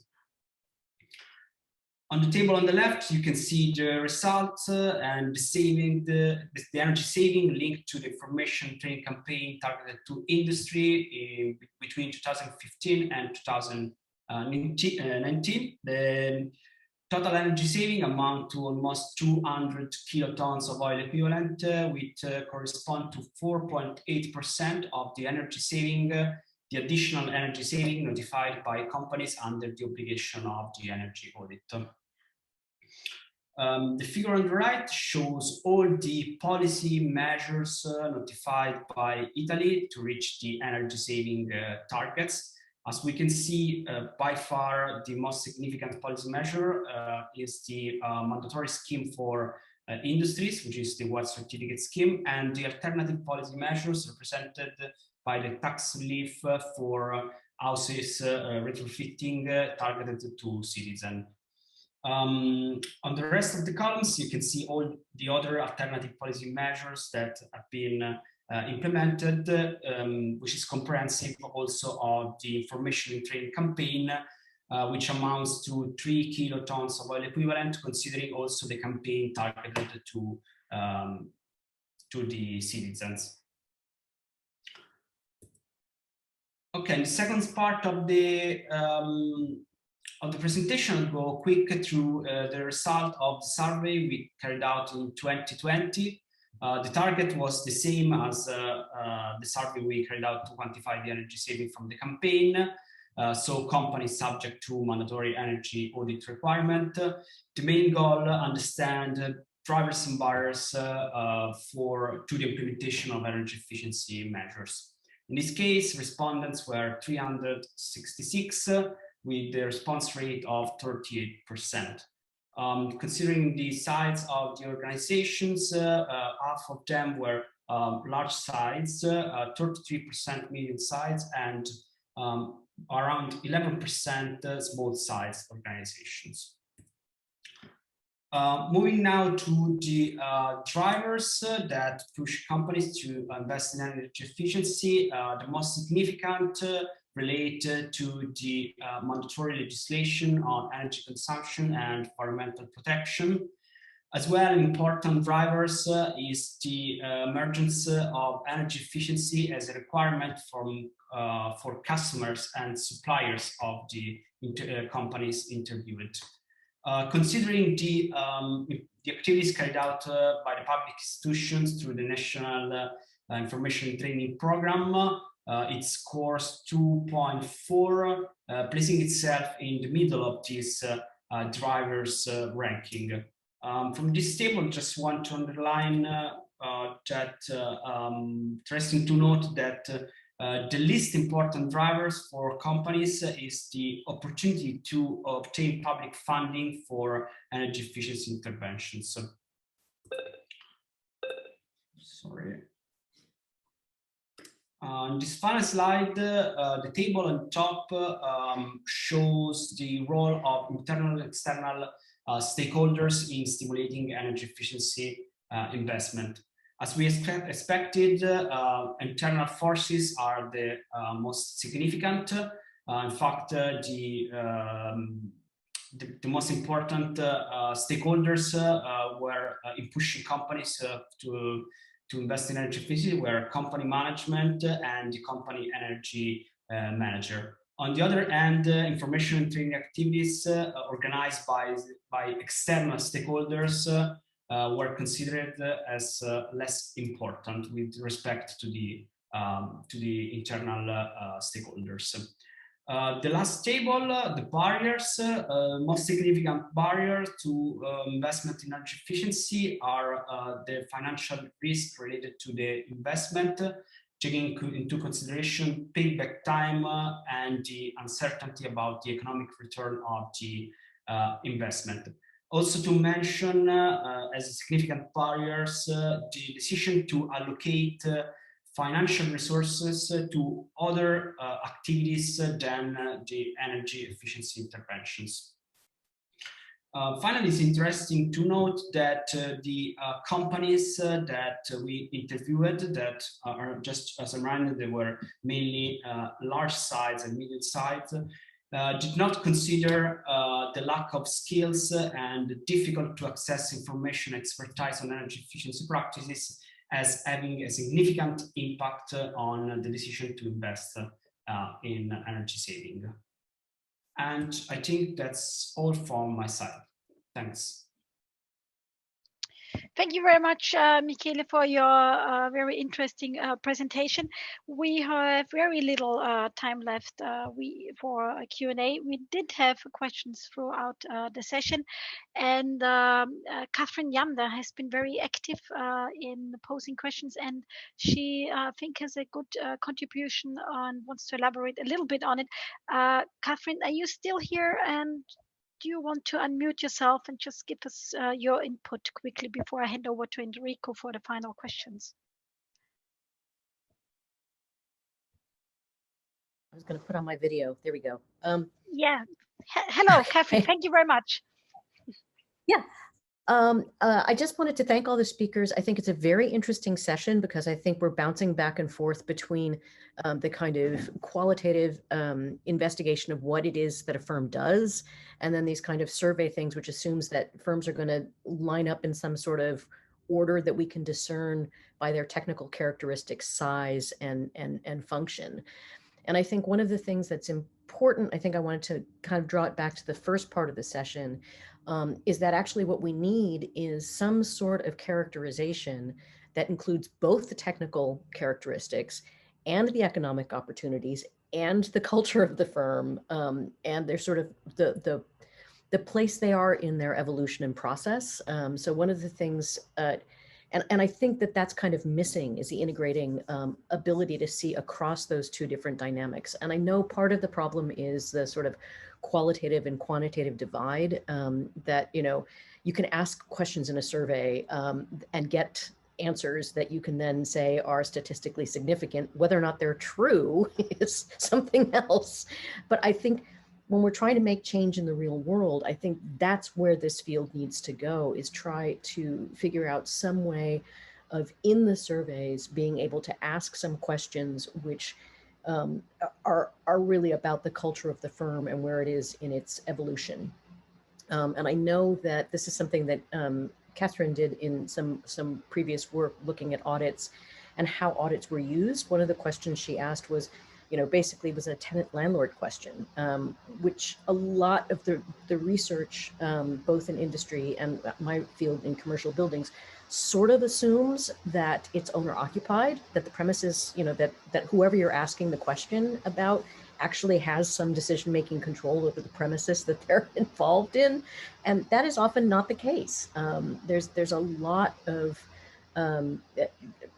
On the table on the left, you can see the results and the saving, the energy saving linked to the information training campaign targeted to industry between 2015 and 2019. The total energy saving amount to almost 200 kilotons of oil equivalent, which correspond to 4.8% of the energy saving, the additional energy saving notified by companies under the obligation of the energy audit. The figure on the right shows all the policy measures notified by Italy to reach the energy saving targets. As we can see, by far the most significant policy measure is the mandatory scheme for industries, which is the white certificate scheme, and the alternative policy measures represented by the tax relief for houses retrofitting targeted to citizens. On the rest of the columns, you can see all the other alternative policy measures that have been implemented, which is comprehensive also of the information and training campaign, which amounts to 3 kilotons of oil equivalent, considering also the campaign targeted to the citizens. Okay, the second part of the presentation, I'll go quick through the result of the survey we carried out in 2020. The target was the same as the survey we carried out to quantify the energy saving from the campaign. So companies subject to mandatory energy audit requirement. The main goal, understand drivers and barriers to the implementation of energy efficiency measures. In this case, respondents were 366 with the response rate of 38%. Considering the size of the organizations, half of them were large size, 33% medium size, and around 11% small size organizations. Moving now to the drivers that push companies to invest in energy efficiency, the most significant relate to the mandatory legislation on energy consumption and environmental protection. As well, important drivers is the emergence of energy efficiency as a requirement for customers and suppliers of the companies interviewed. Considering the activities carried out by the public institutions through the National Information Training Program, it scores 2.4, placing itself in the middle of this drivers ranking. From this table, just want to underline that interesting to note that the least important drivers for companies is the opportunity to obtain public funding for energy efficiency interventions. Sorry. On this final slide, the table on top shows the role of internal and external stakeholders in stimulating energy efficiency investment. As we expected, internal forces are the most significant. In fact, the most important stakeholders were in pushing companies to invest in energy efficiency were company management and the company energy manager. On the other hand, information and training activities organized by external stakeholders were considered as less important with respect to the internal stakeholders. The last table, the barriers, most significant barriers to investment in energy efficiency are the financial risk related to the investment, taking into consideration payback time and the uncertainty about the economic return of the investment. Also to mention as significant barriers, the decision to allocate financial resources to other activities than the energy efficiency interventions. Finally, it's interesting to note that the companies that we interviewed, that are just as a reminder, they were mainly large size and medium size, did not consider the lack of skills and difficult to access information expertise on energy efficiency practices as having a significant impact on the decision to invest in energy saving. And I think that's all from my side. Thanks. Thank you very much, Michele, for your very interesting presentation. We have very little time left for a Q&A. We did have questions throughout the session, and Catherine Cooremans has been very active in posing questions, and she I think has a good contribution and wants to elaborate a little bit on it. Catherine, are you still here? And do you want to unmute yourself and just give us your input quickly before I hand over to Enrico for the final questions? I was going to put on my video. There we go. Yeah. Hello, Catherine. Thank you very much. Yeah. I just wanted to thank all the speakers. I think it's a very interesting session because I think we're bouncing back and forth between the kind of qualitative investigation of what it is that a firm does, and then these kind of survey things, which assumes that firms are going to line up in some sort of order that we can discern by their technical characteristics, size, and function. And I think one of the things that's important, I think I wanted to kind of draw it back to the first part of the session, is that actually what we need is some sort of characterization that includes both the technical characteristics and the economic opportunities and the culture of the firm, and their sort of the place they are in their evolution and process. So one of the things, and I think that that's kind of missing, is the integrating ability to see across those two different dynamics. And I know part of the problem is the sort of qualitative and quantitative divide, that, you know, you can ask questions in a survey and get answers that you can then say are statistically significant. Whether or not they're true is something else. But I think when we're trying to make change in the real world, I think that's where this field needs to go, is try to figure out some way of, in the surveys, being able to ask some questions which are really about the culture of the firm and where it is in its evolution. And I know that this is something that Catherine did in some previous work looking at audits and how audits were used. One of the questions she asked was, you know, basically was a tenant landlord question, which a lot of the research, both in industry and my field in commercial buildings, sort of assumes that it's owner occupied, that the premises, you know, that whoever you're asking the question about actually has some decision-making control over the premises that they're involved in. And that is often not the case. There's a lot of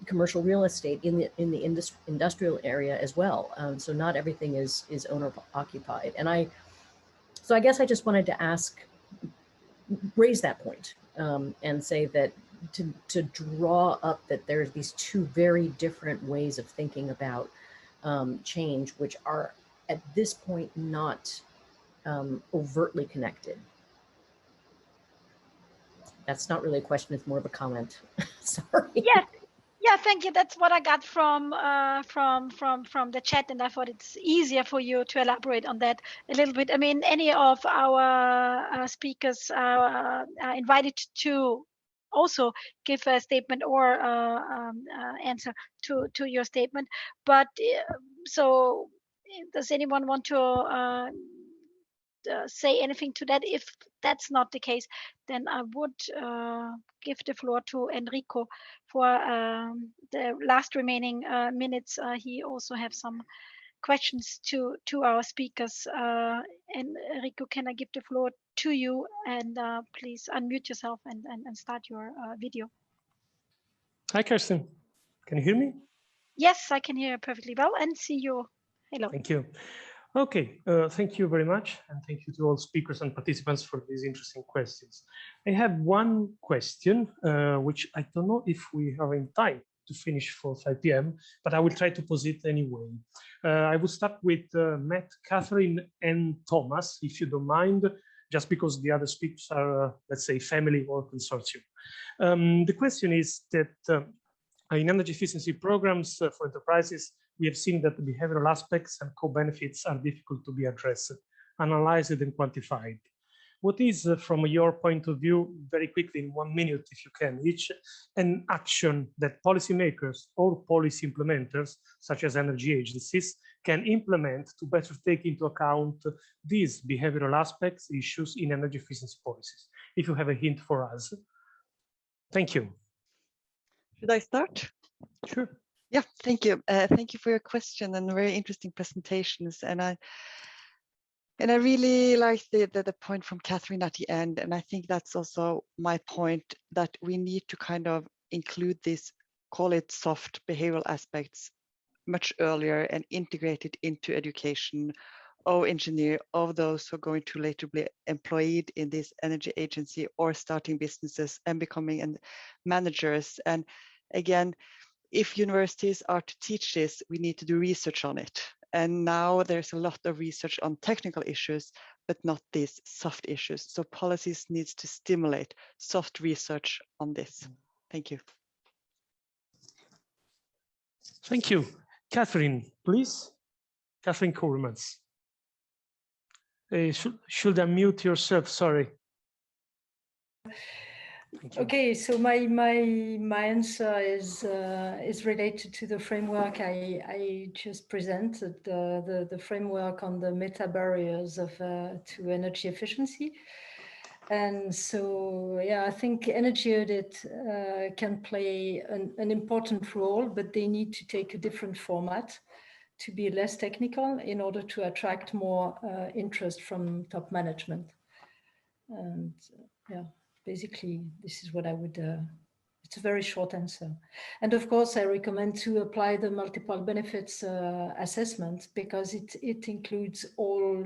commercial real estate in the industrial area as well. So not everything is owner occupied. And so I guess I just wanted to raise that point and say that to draw up that there's these two very different ways of thinking about change, which are at this point not overtly connected. That's not really a question, it's more of a comment. Sorry. Yes, Yeah, thank you. That's what I got from the chat, and I thought it's easier for you to elaborate on that a little bit. I mean, any of our speakers are invited to also give a statement or answer to your statement. But so, does anyone want to say anything to that? If that's not the case, then I would give the floor to Enrico for the last remaining minutes. He also have some questions to our speakers. And Enrico, can I give the floor to you? And please unmute yourself and start your video. Hi, Kerstin. Can you hear me? Yes, I can hear perfectly well and see you. Hello. Thank you. Okay, thank you very much. And thank you to all speakers and participants for these interesting questions. I have one question, which I don't know if we are in time to finish for 5 p.m., but I will try to pose it anyway. I will start with Mette, Catherine, and Thomas, if you don't mind, just because the other speakers are, let's say, family or consortium. The question is that in energy efficiency programs for enterprises, we have seen that the behavioral aspects and co-benefits are difficult to be addressed, analyzed, and quantified. What is, from your point of view, very quickly in 1 minute, if you can, each, an action that policymakers or policy implementers, such as energy agencies, can implement to better take into account these behavioral aspects, issues in energy efficiency policies? If you have a hint for us. Thank you. Should I start? Sure. Yeah, thank you. Thank you for your question and very interesting presentations. And I really like the point from Catherine at the end. And I think that's also my point, that we need to kind of include this, call it soft behavioral aspects, much earlier and integrate it into education of engineer, of those who are going to later be employed in this energy agency or starting businesses and becoming managers. And again, if universities are to teach this, we need to do research on it. And now there's a lot of research on technical issues, but not these soft issues. So policies needs to stimulate soft research on this. Thank you. Thank you. Catherine, please. Catherine Cooremans. Should unmute yourself, sorry. Okay, so my answer is related to the framework I just presented, the framework on the meta barriers of to energy efficiency. And so, yeah, I think energy audit can play an important role, but they need to take a different format to be less technical in order to attract more interest from top management. And yeah, basically, this is what I would, it's a very short answer. And of course, I recommend to apply the multiple benefits assessment, because it includes all,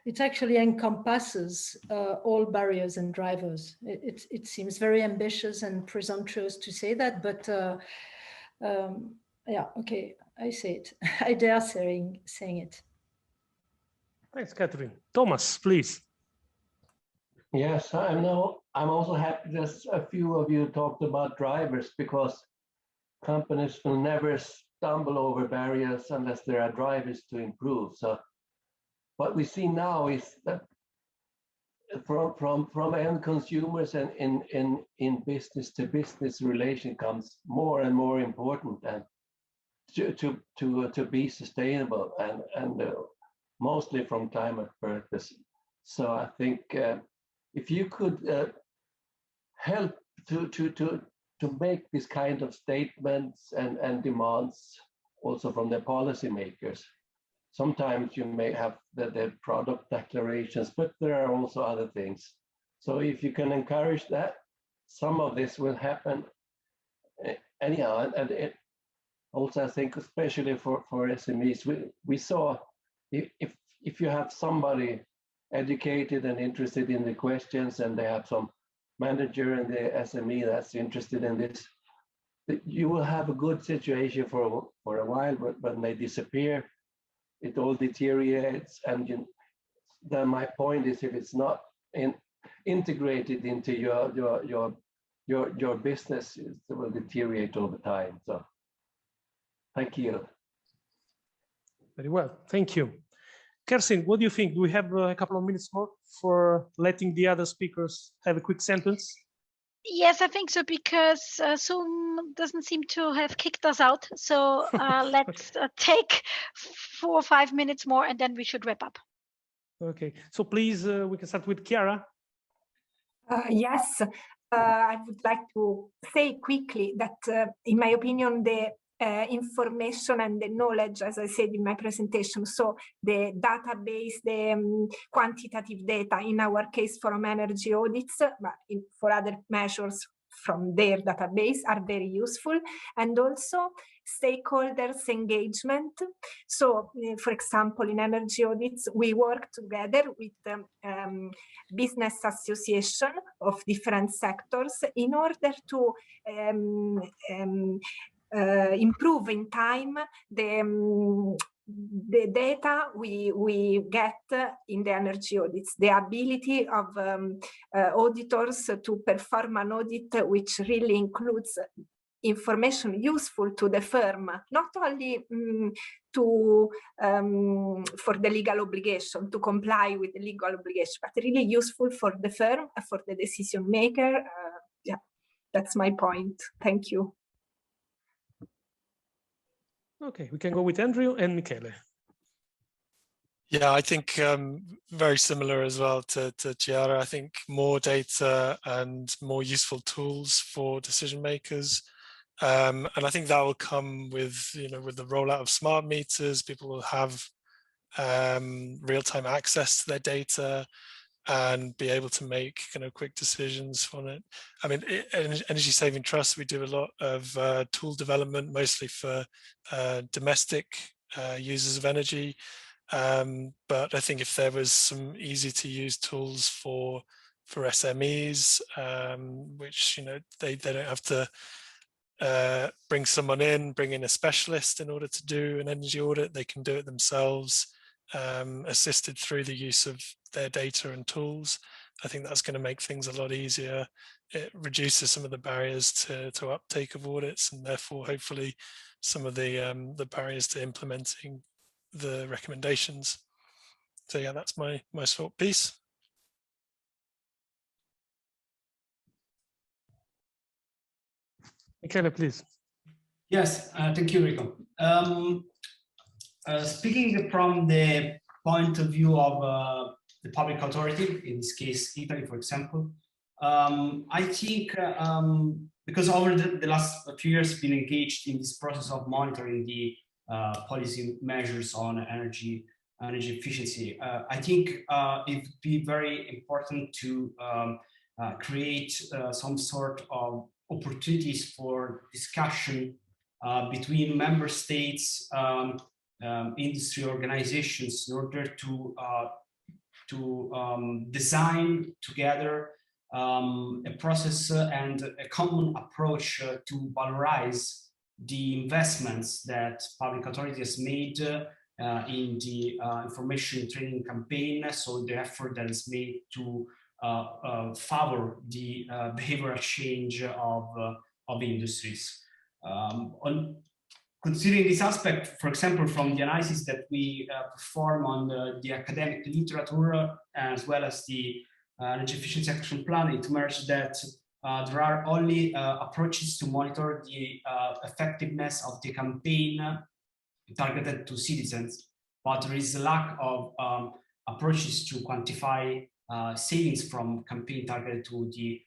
it actually encompasses all barriers and drivers. It seems very ambitious and presumptuous to say that, but yeah, okay, I say it. I dare saying it. Thanks, Catherine. Thomas, please. Yes, I'm also happy that a few of you talked about drivers, because companies will never stumble over barriers unless there are drivers to improve. So what we see now is that from end consumers and in business to business relation comes more and more important, and to be sustainable and mostly from climate purpose. So I think if you could help to make this kind of statements and demands also from the policymakers. Sometimes you may have the product declarations, but there are also other things. So if you can encourage that, some of this will happen anyhow. And it also, I think, especially for SMEs, we saw if you have somebody educated and interested in the questions, and they have some manager in the SME that's interested in this, you will have a good situation for a while, but when they disappear, it all deteriorates. And then my point is, if it's not integrated into your your business will deteriorate over time. So thank you. Very well, thank you. Kerstin, what do you think? Do we have a couple of minutes more for letting the other speakers have a quick sentence? Yes, I think so, because Zoom doesn't seem to have kicked us out. So let's take 4 or 5 minutes more, and then we should wrap up. Okay, so please, we can start with Chiara. Yes, I would like to say quickly that, in my opinion, the information and the knowledge, as I said in my presentation, so the database, the quantitative data, in our case from energy audits, but for other measures from their database, are very useful. And also stakeholders engagement. So, for example, in energy audits, we work together with business association of different sectors in order to improve in time the data we get in the energy audits, the ability of auditors to perform an audit which really includes information useful to the firm, not only for the legal obligation, to comply with the legal obligation, but really useful for the firm, for the decision maker. Yeah, that's my point. Thank you. Okay, we can go with Andrew and Michele. Yeah, I think very similar as well to Chiara. I think more data and more useful tools for decision makers. And I think that will come with, with the rollout of smart meters. People will have real-time access to their data and be able to make quick decisions on it. I mean, Energy Saving Trust, we do a lot of tool development, mostly for domestic users of energy. But I think if there was some easy to use tools for SMEs, which they don't have to bring someone in, bring in a specialist in order to do an energy audit, they can do it themselves, assisted through the use of their data and tools. I think that's going to make things a lot easier. It reduces some of the barriers to uptake of audits, and therefore hopefully some of the barriers to implementing the recommendations. So yeah, that's my short piece. Michele, please. Yes, thank you, Enrico. Speaking from the point of view of the public authority, in this case, Italy, for example, I think because over the last few years been engaged in this process of monitoring the policy measures on energy efficiency, I think it would be very important to create some sort of opportunities for discussion between member states, industry organizations, in order to design together a process and a common approach to valorize the investments that public authorities made in the information training campaign. So the effort that is made to favor the behavioral change of industries. Considering this aspect, for example, from the analysis that we perform on the academic literature, as well as the Energy Efficiency Action Plan, it emerged that there are only approaches to monitor the effectiveness of the campaign targeted to citizens, but there is a lack of approaches to quantify savings from campaign targeted to the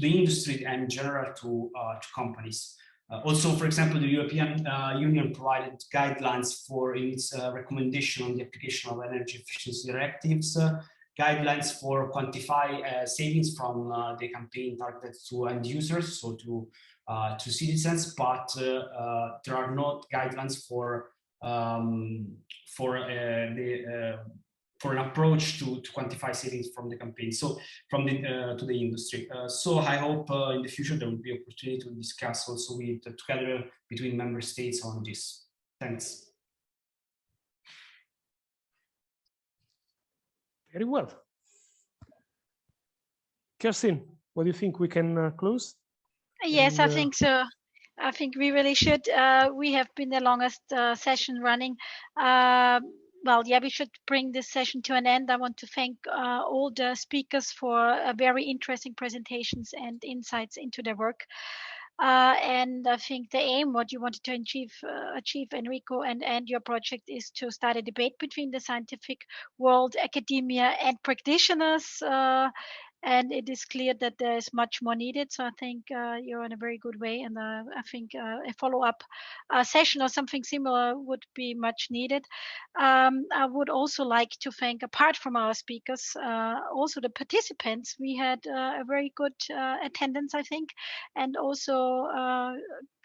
industry and in general to companies. Also, for example, the European Union provided guidelines for its recommendation on the application of energy efficiency directives, guidelines for quantify savings from the campaign targeted to end users, so to citizens, but there are no guidelines for an approach to quantify savings from the campaign, so from the to the industry. So I hope in the future there will be opportunity to discuss also with together between member states on this. Thanks. Very well. Kerstin, what do you think? We can close? Yes, I think so. I think we really should. We have been the longest session running. Well, yeah, we should bring this session to an end. I want to thank all the speakers for very interesting presentations and insights into their work. And I think the aim, what you wanted to achieve, Enrico, and your project is to start a debate between the scientific world, academia, and practitioners. And it is clear that there is much more needed. So I think you're in a very good way. And I think a follow-up session or something similar would be much needed. I would also like to thank, apart from our speakers, also the participants. We had a very good attendance, I think, and also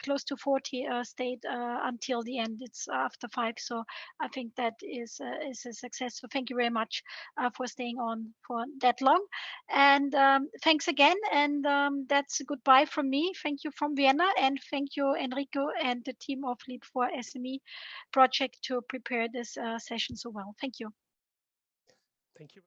close to 40 stayed until the end. It's after 5, so I think that is a success. So thank you very much for staying on for that long. And thanks again. And that's a goodbye from me. Thank you from Vienna, and thank you, Enrico, and the team of Lead for SME project to prepare this session so well. Thank you. Thank you.